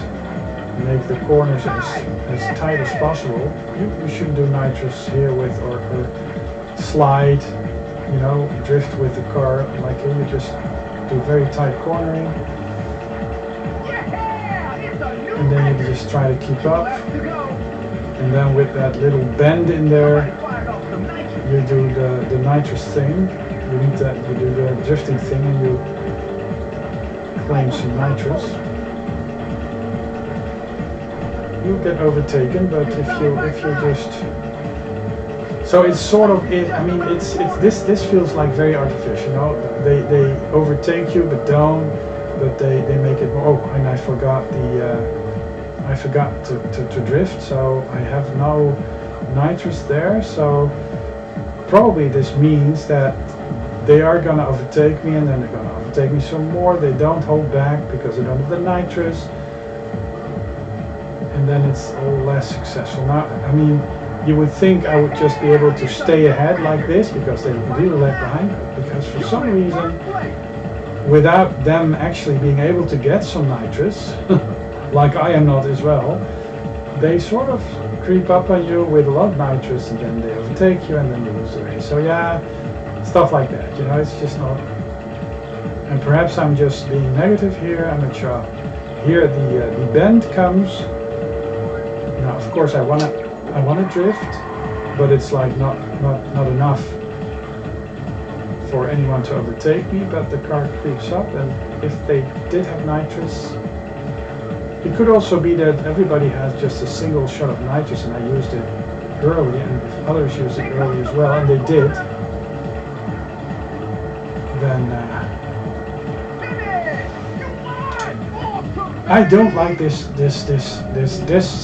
A: make the corners as tight as possible. You should do nitrous here with, or slide, you know, drift with the car. Like here, you just do very tight cornering. And then you just try to keep up. And then with that little bend in there, you do the nitrous thing. You do the drifting thing and you claim some nitrous. You get overtaken, but if you just, so it's sort of it. I mean, it's this feels like very artificial. You know, they overtake you, but don't. But they make it more. Oh, and I forgot to drift, so I have no nitrous there. So probably this means that they are gonna overtake me, and then they're gonna overtake me some more. They don't hold back because they don't have the nitrous, and then it's all less successful. Now, I mean, you would think I would just be able to stay ahead like this because they really lag behind, because for some reason, without them actually being able to get some nitrous, like I am not as well, they sort of creep up on you with a lot of nitrous and then they overtake you and then you lose the race. So yeah, stuff like that, you know, it's just not, and perhaps I'm just being negative here, I'm not sure. Here the bend comes. Now of course I wanna drift, but it's like not enough for anyone to overtake me, but the car creeps up, and if they did have nitrous, it could also be that everybody has just a single shot of nitrous and I used it early, and if others used it early as well, and they did, then I don't like this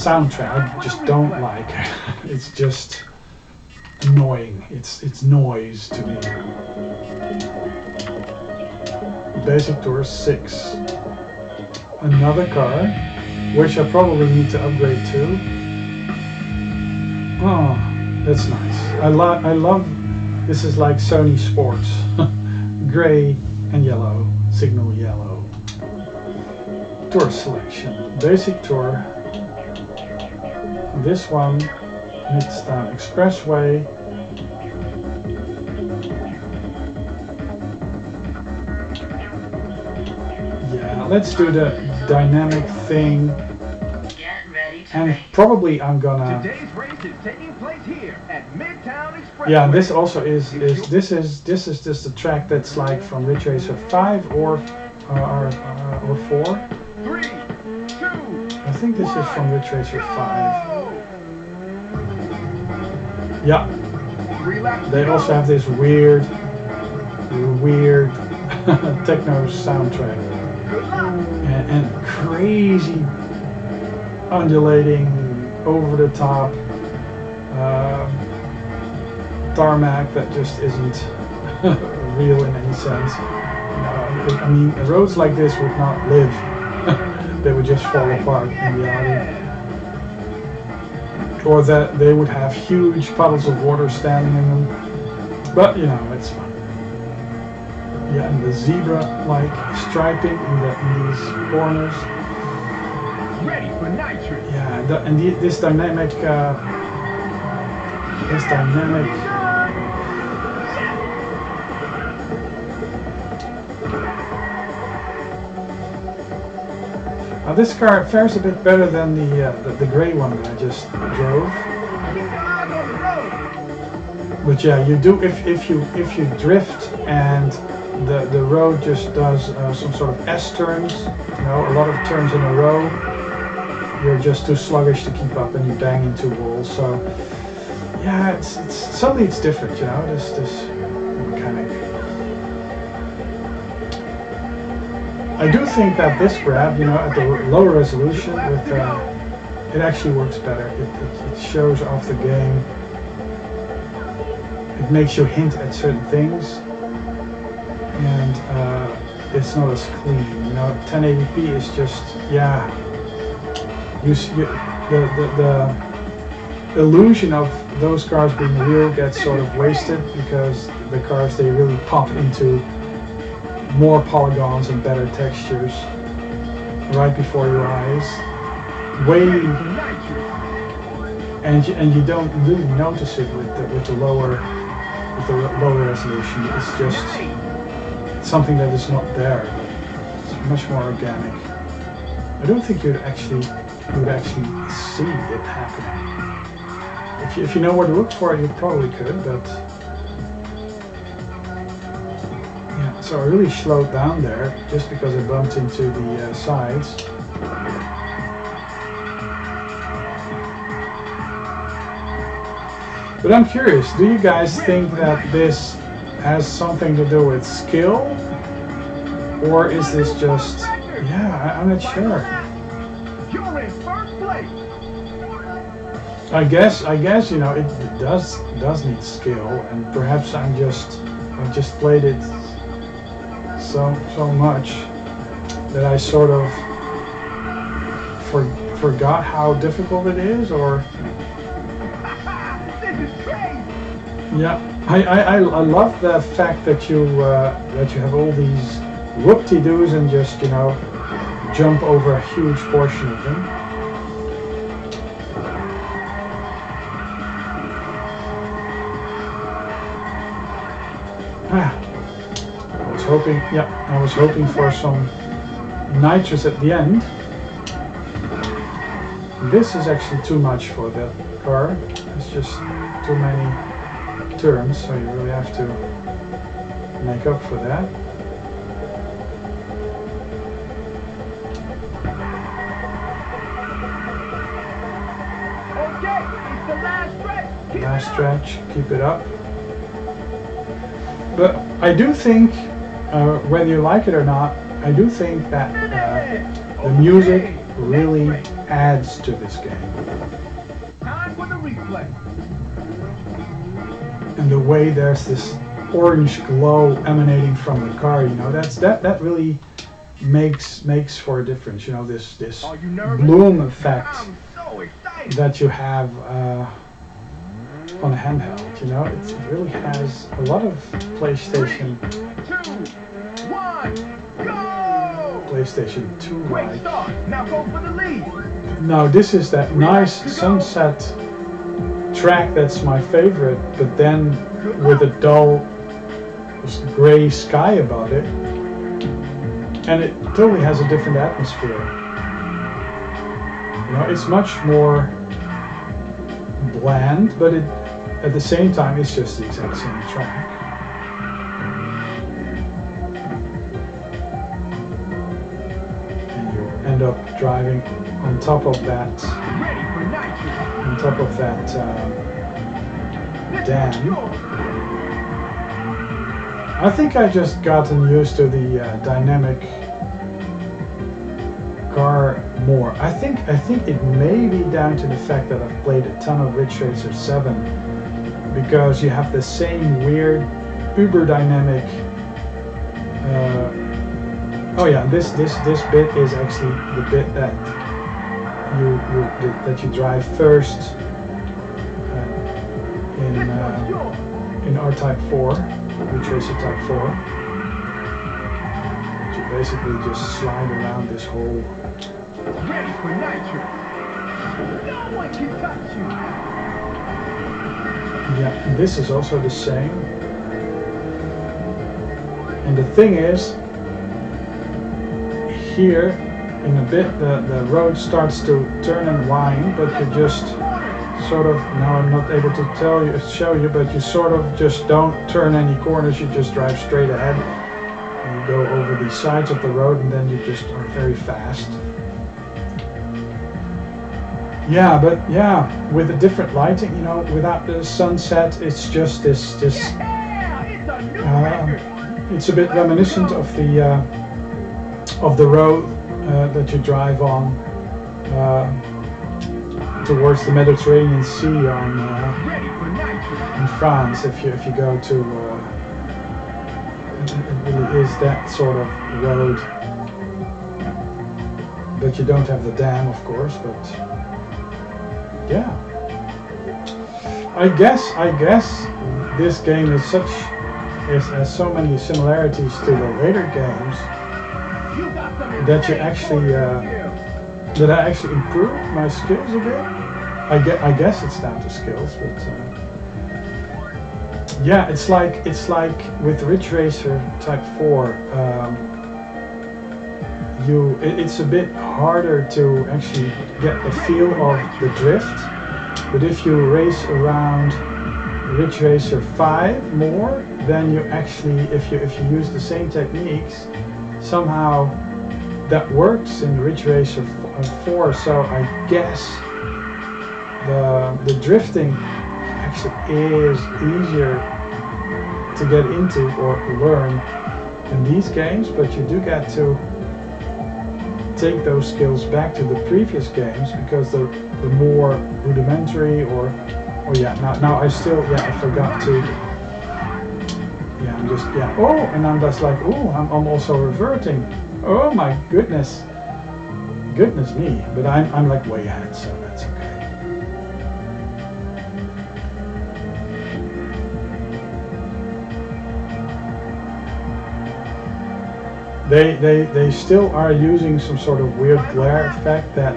A: soundtrack. I just don't like it. It's just annoying. It's noise to me. Basic Tour 6. Another car, which I probably need to upgrade to. Oh, that's nice. I love. This is like Sony Sports, gray and yellow, signal yellow. Tour selection, Basic Tour. This one, it's down Expressway. Yeah, let's do the dynamic thing.
B: Get ready to
A: And
B: race.
A: probably I'm gonna
C: Today's race races taking place here at Midtown Expressway.
A: Yeah, this also is this is just a track that's like from Ridge Racer 5 or 4.
C: 3, 2,
A: I think this is from Ridge Racer 5. Yeah, they also have this weird techno soundtrack and crazy undulating over the top tarmac that just isn't real in any sense. I mean, roads like this would not live. They would just fall apart in reality. Or that they would have huge puddles of water standing in them. But, you know, it's fun. Yeah, and the zebra-like striping in these corners.
C: ready for nitrous.
A: Yeah, this dynamic this car fares a bit better than the gray one that I just drove. But yeah, you do if you drift and the road just does some sort of S turns, you know, a lot of turns in a row, you're just too sluggish to keep up and you bang into walls. So yeah, it's suddenly it's different, you know, this mechanic. I do think that this grab, you know, at the lower resolution, with it actually works better. It shows off the game. It makes you hint at certain things, and it's not as clean. You know, 1080p is just, yeah. The illusion of those cars being real gets sort of wasted because the cars, they really pop into more polygons and better textures right before your eyes, and you don't really notice it with the lower resolution. It's just something that is not there. It's much more organic. I don't think you would actually see it happening. If you know where to look for it, you probably could, but. So I really slowed down there just because I bumped into the sides. But I'm curious, do you guys think that this has something to do with skill? Or is this just, yeah, I'm not sure.
C: You're in first place.
A: I guess, you know, it does need skill, and perhaps I've just played it so much that I sort of forgot how difficult it is, or
C: This is crazy.
A: yeah, I love the fact that you have all these whoop-de-doos and just, you know, jump over a huge portion of them. I was hoping for some nitrous at the end. This is actually too much for the car. It's just too many turns, so you really have to make up for that.
C: Okay, it's the last stretch.
A: Last stretch, keep it up. But I do think, whether you like it or not, I do think that the music really adds to this game.
C: Time for the replay.
A: And the way there's this orange glow emanating from the car, you know, that really makes for a difference. You know, this bloom effect
C: I'm so excited.
A: that you have on a handheld. You know, it really has a lot of PlayStation 2
C: Great
A: like.
C: start. Now go for the lead.
A: Now this is that nice sunset track that's my favorite, but then with a dull gray sky above it, and it totally has a different atmosphere. You know, it's much more bland, but it at the same time it's just the exact same track. And you end up driving on top of that dam. I think I just gotten used to the dynamic car more. I think it may be down to the fact that I've played a ton of Ridge Racer 7, because you have the same weird uber dynamic. Oh yeah, this bit is actually the bit that you drive first in R-Type 4, Ridge Racer Type 4. You basically just slide around this whole.
C: Ready for nitro. No one can touch you.
A: Yeah, and this is also the same. And the thing is, here in a bit the road starts to turn and wind, but you just sort of, now I'm not able to show you, but you sort of just don't turn any corners, you just drive straight ahead. And you go over the sides of the road and then you just are very fast. Yeah, but yeah, with a different lighting, you know, without the sunset, it's just this. It's a bit reminiscent of the road that you drive on towards the Mediterranean Sea in France. If you go to, it really is that sort of road. But you don't have the dam, of course. But yeah, I guess this game has so many similarities to the later games that you actually that I actually improved my skills a bit. I guess it's down to skills, but yeah, it's like with Ridge Racer Type 4. It's a bit harder to actually get the feel of the drift, but if you race around Ridge Racer 5 more, then you actually, if you use the same techniques, somehow that works in Ridge Racer 4. So I guess the drifting actually is easier to get into or learn in these games, but you do get to take those skills back to the previous games, because the more rudimentary or yeah, now I still, yeah, I forgot to, yeah, I'm just, yeah, oh, and I'm just like, oh, I'm also reverting, oh my goodness me, but I'm like way ahead, so that's okay. They still are using some sort of weird glare effect that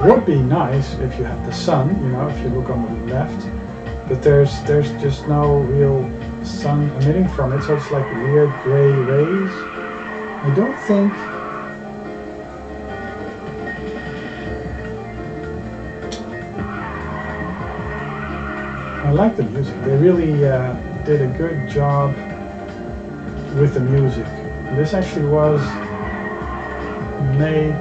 A: would be nice if you had the sun, you know, if you look on the left, but there's just no real sun emitting from it, so it's like weird gray rays. I don't think I like the music. They really did a good job with the music. This actually was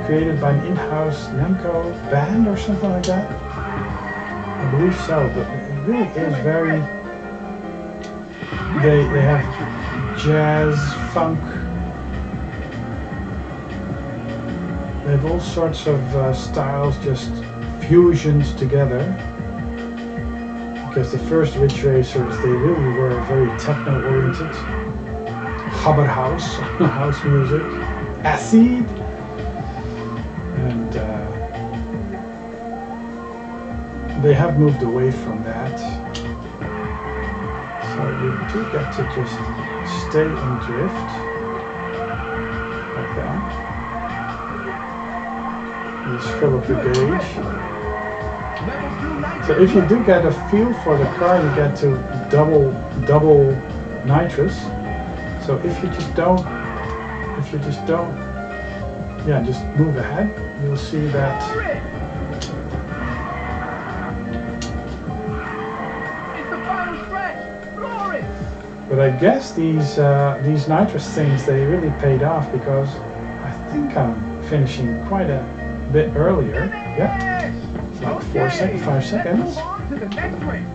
A: created by an in-house Namco band or something like that. I believe so, but it really is very. They have jazz, funk. They have all sorts of styles, just fusions together. Because the first Ridge Racers, they really were very techno-oriented. Hubber house, house music, acid, and they have moved away from that. So you do get to just stay and drift, like that. Just fill up the gauge. So if you do get a feel for the car, you get to double nitrous. So if you just don't, yeah, just move ahead, you'll see that But I guess these nitrous things, they really paid off, because I think I'm finishing quite a bit earlier. Yeah, it's like 5 seconds.
C: Let's move on to the next race.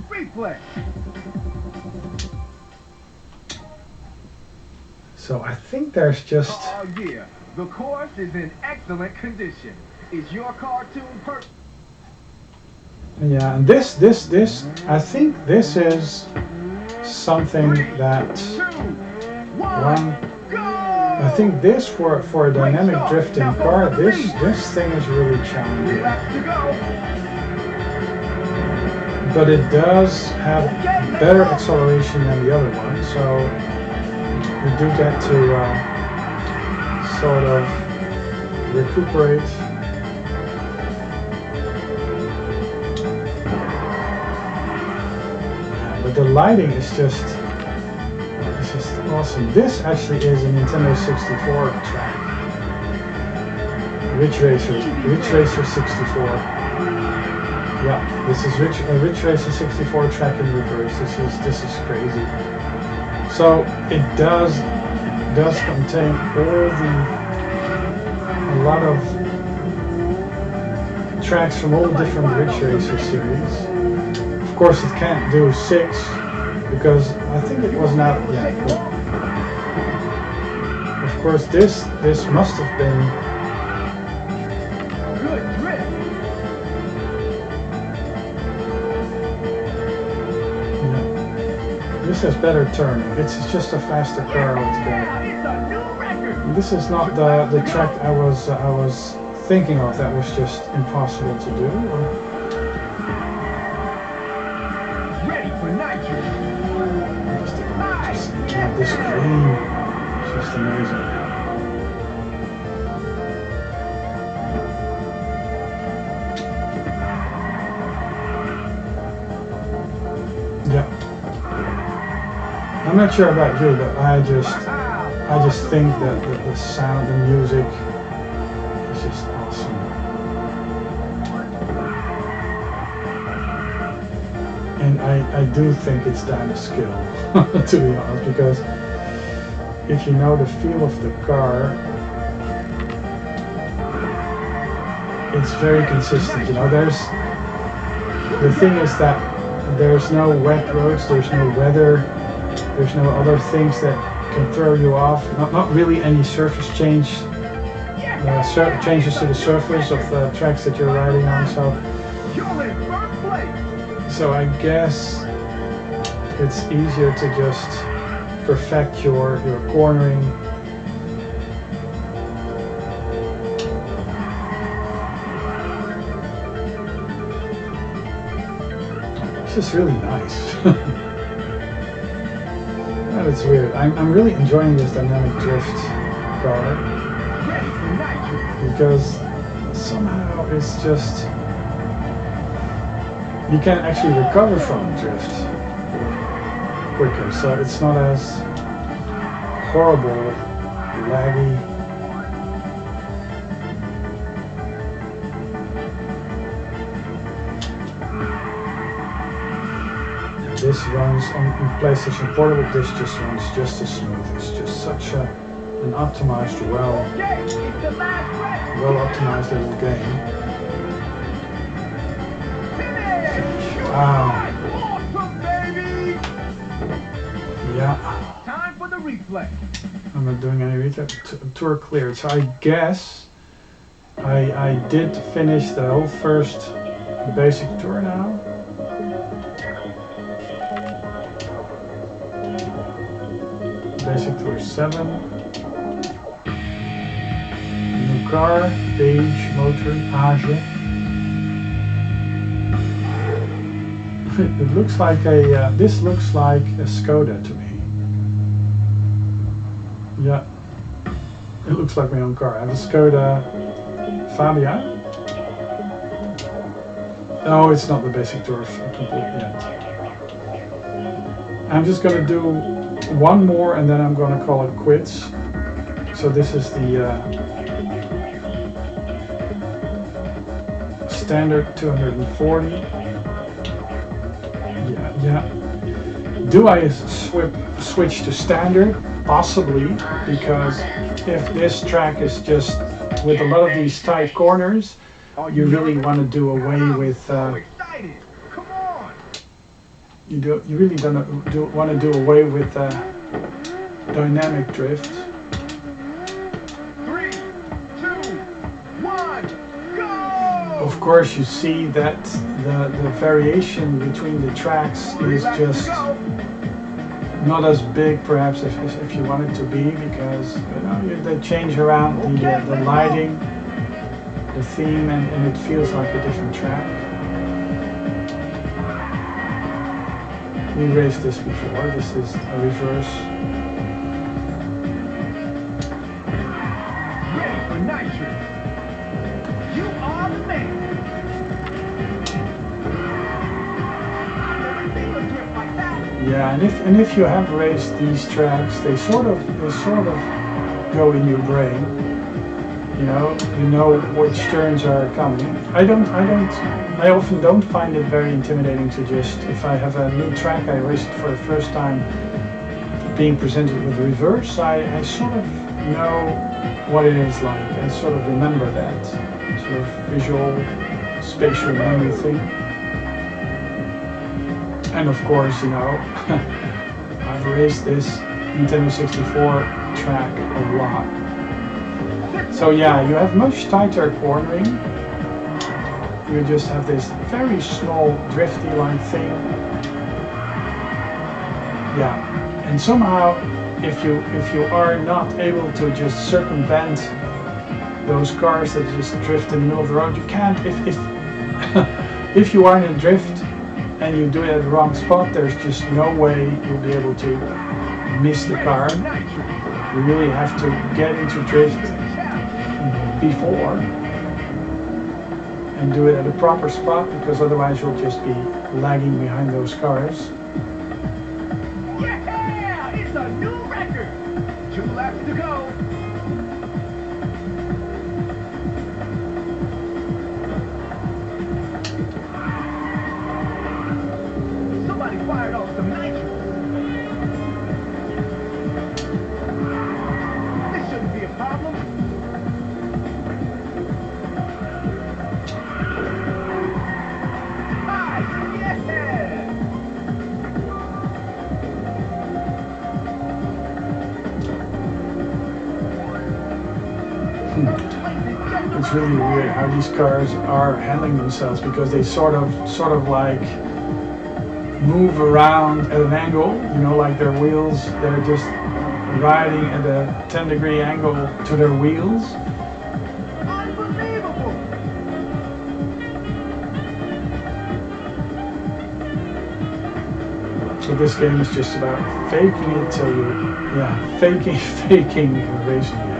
C: Replay.
A: So I think there's just...
C: Oh yeah, the course is in excellent condition. Is your cartoon perfect?
A: Yeah, and this, I think this is something that... One, I think this for a dynamic drifting car, this thing is really challenging. But it does have better acceleration than the other one, so you do get to sort of recuperate. But the lighting is just awesome. This actually is a Nintendo 64 track. Ridge Racer 64. Yeah, this is Ridge Racer 64 track in reverse. This is crazy. So it does contain a lot of tracks from all the different Ridge Racer series. Of course, it can't do 6 because I think it wasn't out yet. Of course, this must have been. This has better turning. It's just a faster car altogether. This is not the track I was thinking of. That was just impossible to do.
C: Ready for nitrous.
A: This green is just amazing. Yeah. I'm not sure about you, but I just think that the sound, the music is just awesome. And I do think it's down to skill, to be honest, because if you know the feel of the car, it's very consistent. You know, the thing is that there's no wet roads, there's no weather, there's no other things that can throw you off. Not really any surface changes to the surface of the tracks that you're riding on. So I guess it's easier to just perfect your cornering. It's just really nice. It's weird. I'm really enjoying this dynamic drift car because somehow it's just you can actually recover from drift quicker, so it's not as horrible, laggy. This runs on PlayStation Portable. This just runs just as smooth. It's just such an optimized, well optimized little game. Wow. Yeah.
C: Time for the replay.
A: I'm not doing any replay. Tour cleared. So I guess I did finish the whole first basic tour now. Basic Tour 7. New car, age, motor, age. It looks like this looks like a Skoda to me. Yeah. It looks like my own car. I have a Skoda Fabia. No, it's not the Basic Tour complete yet. I'm just going to do one more and then I'm going to call it quits. So this is the standard 240. Yeah. Do I switch to standard? Possibly, because if this track is just with a lot of these tight corners, you really want to do away with. You really don't want to do away with dynamic drift.
C: 3, 2, 1, go!
A: Of course, you see that the variation between the tracks is just not as big, perhaps, if you want it to be, because they change around the lighting, the theme, and it feels like a different track. We raced this before. This is a reverse.
C: Ready for nitrous. You are the man. I've never seen a drift like that.
A: Yeah, and if you have raced these tracks, they sort of go in your brain. You know which turns are coming. I often don't find it very intimidating to just, if I have a new track I raced for the first time being presented with reverse, I sort of know what it is like. I sort of remember that sort of visual, spatial memory thing. And of course, I've raced this Nintendo 64 track a lot. So yeah, you have much tighter cornering. You just have this very small drifty-like thing. Yeah, and somehow, if you are not able to just circumvent those cars that just drift in the middle of the road, you can't. If you are in a drift and you do it at the wrong spot, there's just no way you'll be able to miss the car. You really have to get into drift before and do it at a proper spot, because otherwise you'll just be lagging behind those cars.
C: Yeah, it's a new record. 2 laps to go. Somebody fired off some nitrous. This shouldn't be a problem.
A: It's really weird how these cars are handling themselves, because they sort of like move around at an angle, like their wheels, they're just riding at a 10-degree angle to their wheels.
C: Unbelievable!
A: So this game is just about faking it till faking a racing game.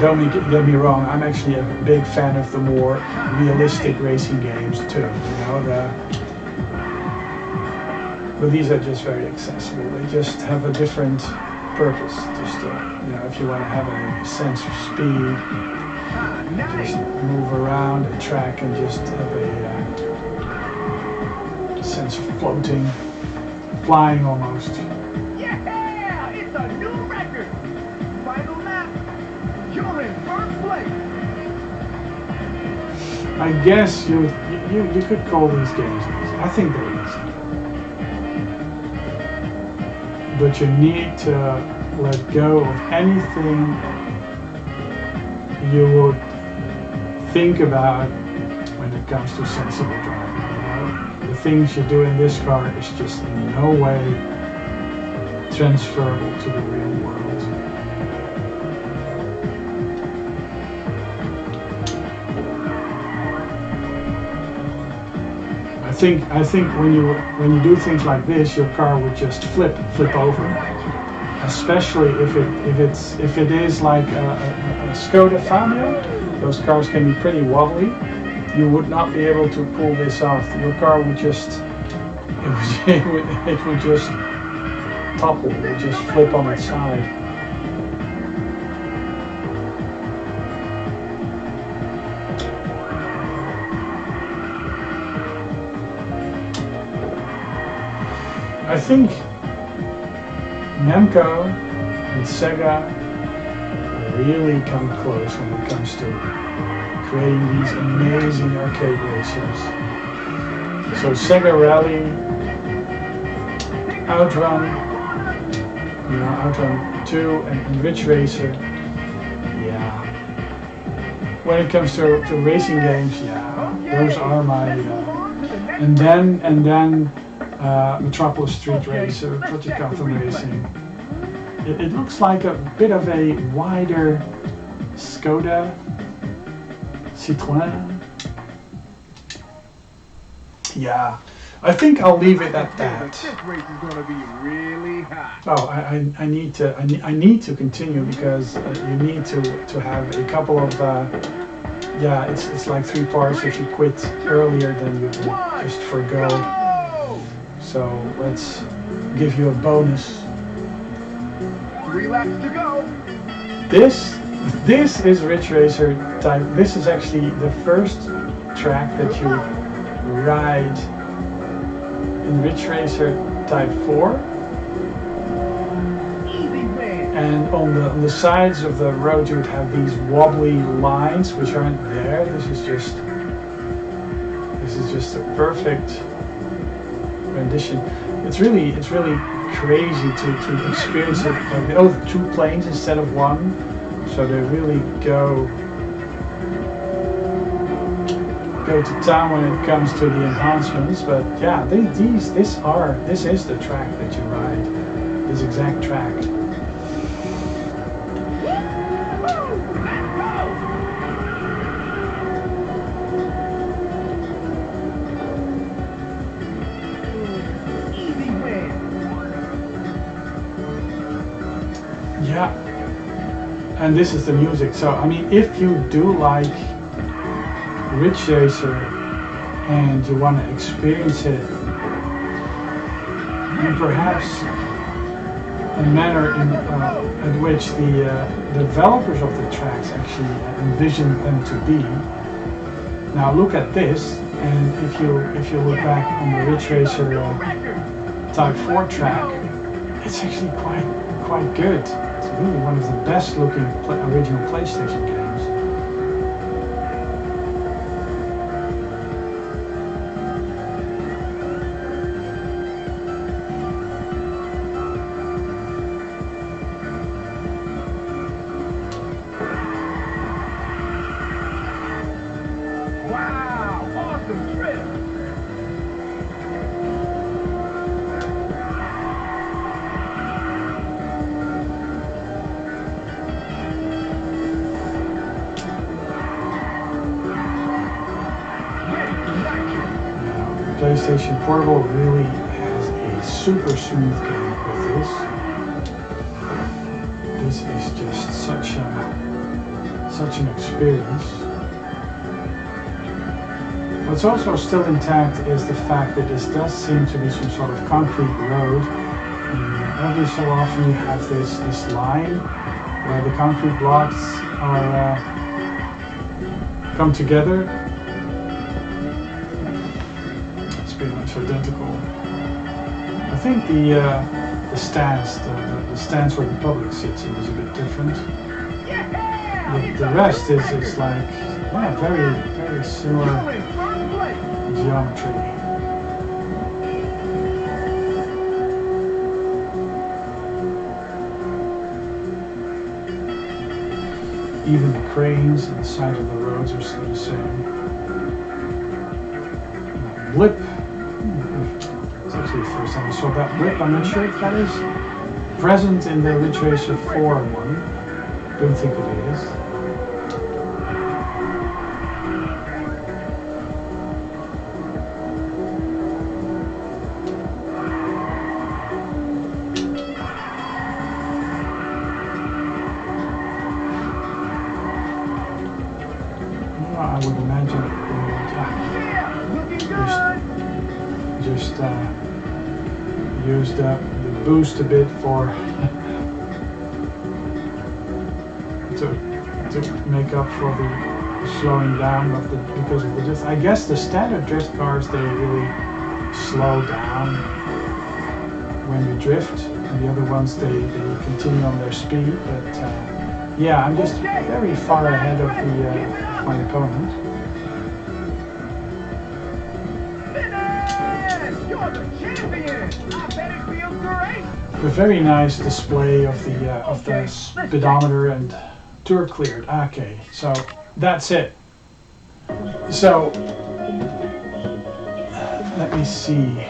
A: Don't get me wrong, I'm actually a big fan of the more realistic racing games too. But these are just very accessible. They just have a different purpose. Just if you want to have a sense of speed, just move around a track and just have a sense of floating, flying almost.
C: Yeah, it's a new record. Final lap. You're in first place.
A: I guess you could call these games easy. I think they're easy. But you need to let go of anything you would think about when it comes to sensible driving. The things you do in this car is just in no way transferable to the real world. I think when you do things like this, your car would just flip over. Especially if it is like a Skoda Fabia. Those cars can be pretty wobbly. You would not be able to pull this off. Your car would just it would just topple. It would just flip on its side. I think Namco and Sega really come close when it comes to creating these amazing arcade racers. So Sega Rally, Outrun, Outrun 2 and Ridge Racer. Yeah. When it comes to racing games, yeah, those are my. And then Metropolis Street Racer, Project Gotham Racing. It looks like a bit of a wider Skoda Citroën. Yeah, I think I'll leave it at that.
C: This race is going to be really hot.
A: Oh, I need to continue because you need to have a couple of yeah, it's like 3 parts. If you quit earlier, then you just forgo. So let's give you a bonus.
C: 3 laps to go.
A: This is Ridge Racer type. This is actually the first track that you ride in Ridge Racer Type 4. And on the sides of the road you would have these wobbly lines which aren't there. This is just a perfect rendition. It's really crazy to experience it. Like, 2 planes instead of 1, so they really go to town when it comes to the enhancements. But yeah, this is the track that you ride, this exact track. Yeah, and this is the music. So I mean, if you do like Ridge Racer and you want to experience it in perhaps a manner in which the developers of the tracks actually envisioned them to be. Now look at this, and if you look back on the Ridge Racer Type 4 track, it's actually quite good. It's really one of the best looking original PlayStation games.
C: Wow, awesome trip.
A: PlayStation Portable really has a super smooth game with this. This is just such an experience. What's also still intact is the fact that this does seem to be some sort of concrete road. And every so often you have this line where the concrete blocks are come together. Pretty much identical. I think the stance where the public sits in is a bit different. The rest is like very similar geometry. Even the cranes on the side of the roads are still the same. Blip. It's actually the first time I saw that blip. I'm not sure if that is present in the Ridge Racer 4 one. Don't think it is. I would imagine just used up the boost a bit for to make up for the slowing down of because of the drift. I guess the standard drift cars, they really slow down when you drift, and the other ones they continue on their speed. But yeah, I'm just very far ahead of my opponent.
C: Finish! You're the champion! I bet it feels great!
A: A very nice display of the speedometer and tour cleared. Okay, so that's it. So let me see.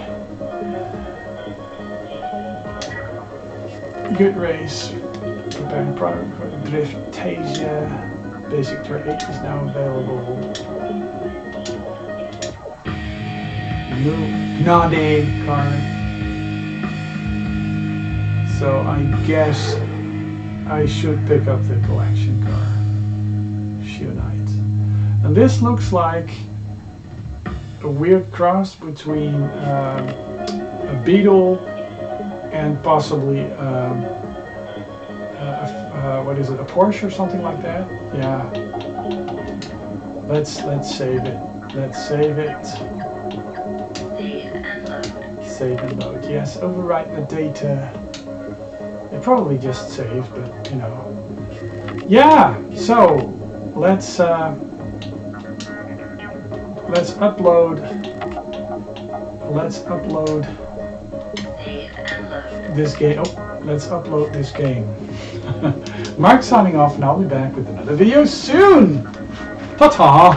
A: Good race. Preparing product for Drift Tasia. Basic Tour 8 is now available. Nade card. So I guess I should pick up the collection car. Should-night. And this looks like a weird cross between a Beetle and possibly what is it, a Porsche or something like that? Yeah. Let's save it. Let's save it.
B: Save and load.
A: Save and load. Yes, overwrite the data. It probably just saved, but you know. Yeah. So let's upload. Let's upload
B: Save and load.
A: this game. Oh, let's upload this game. Mark signing off, and I'll be back with another video soon. Ta-ta.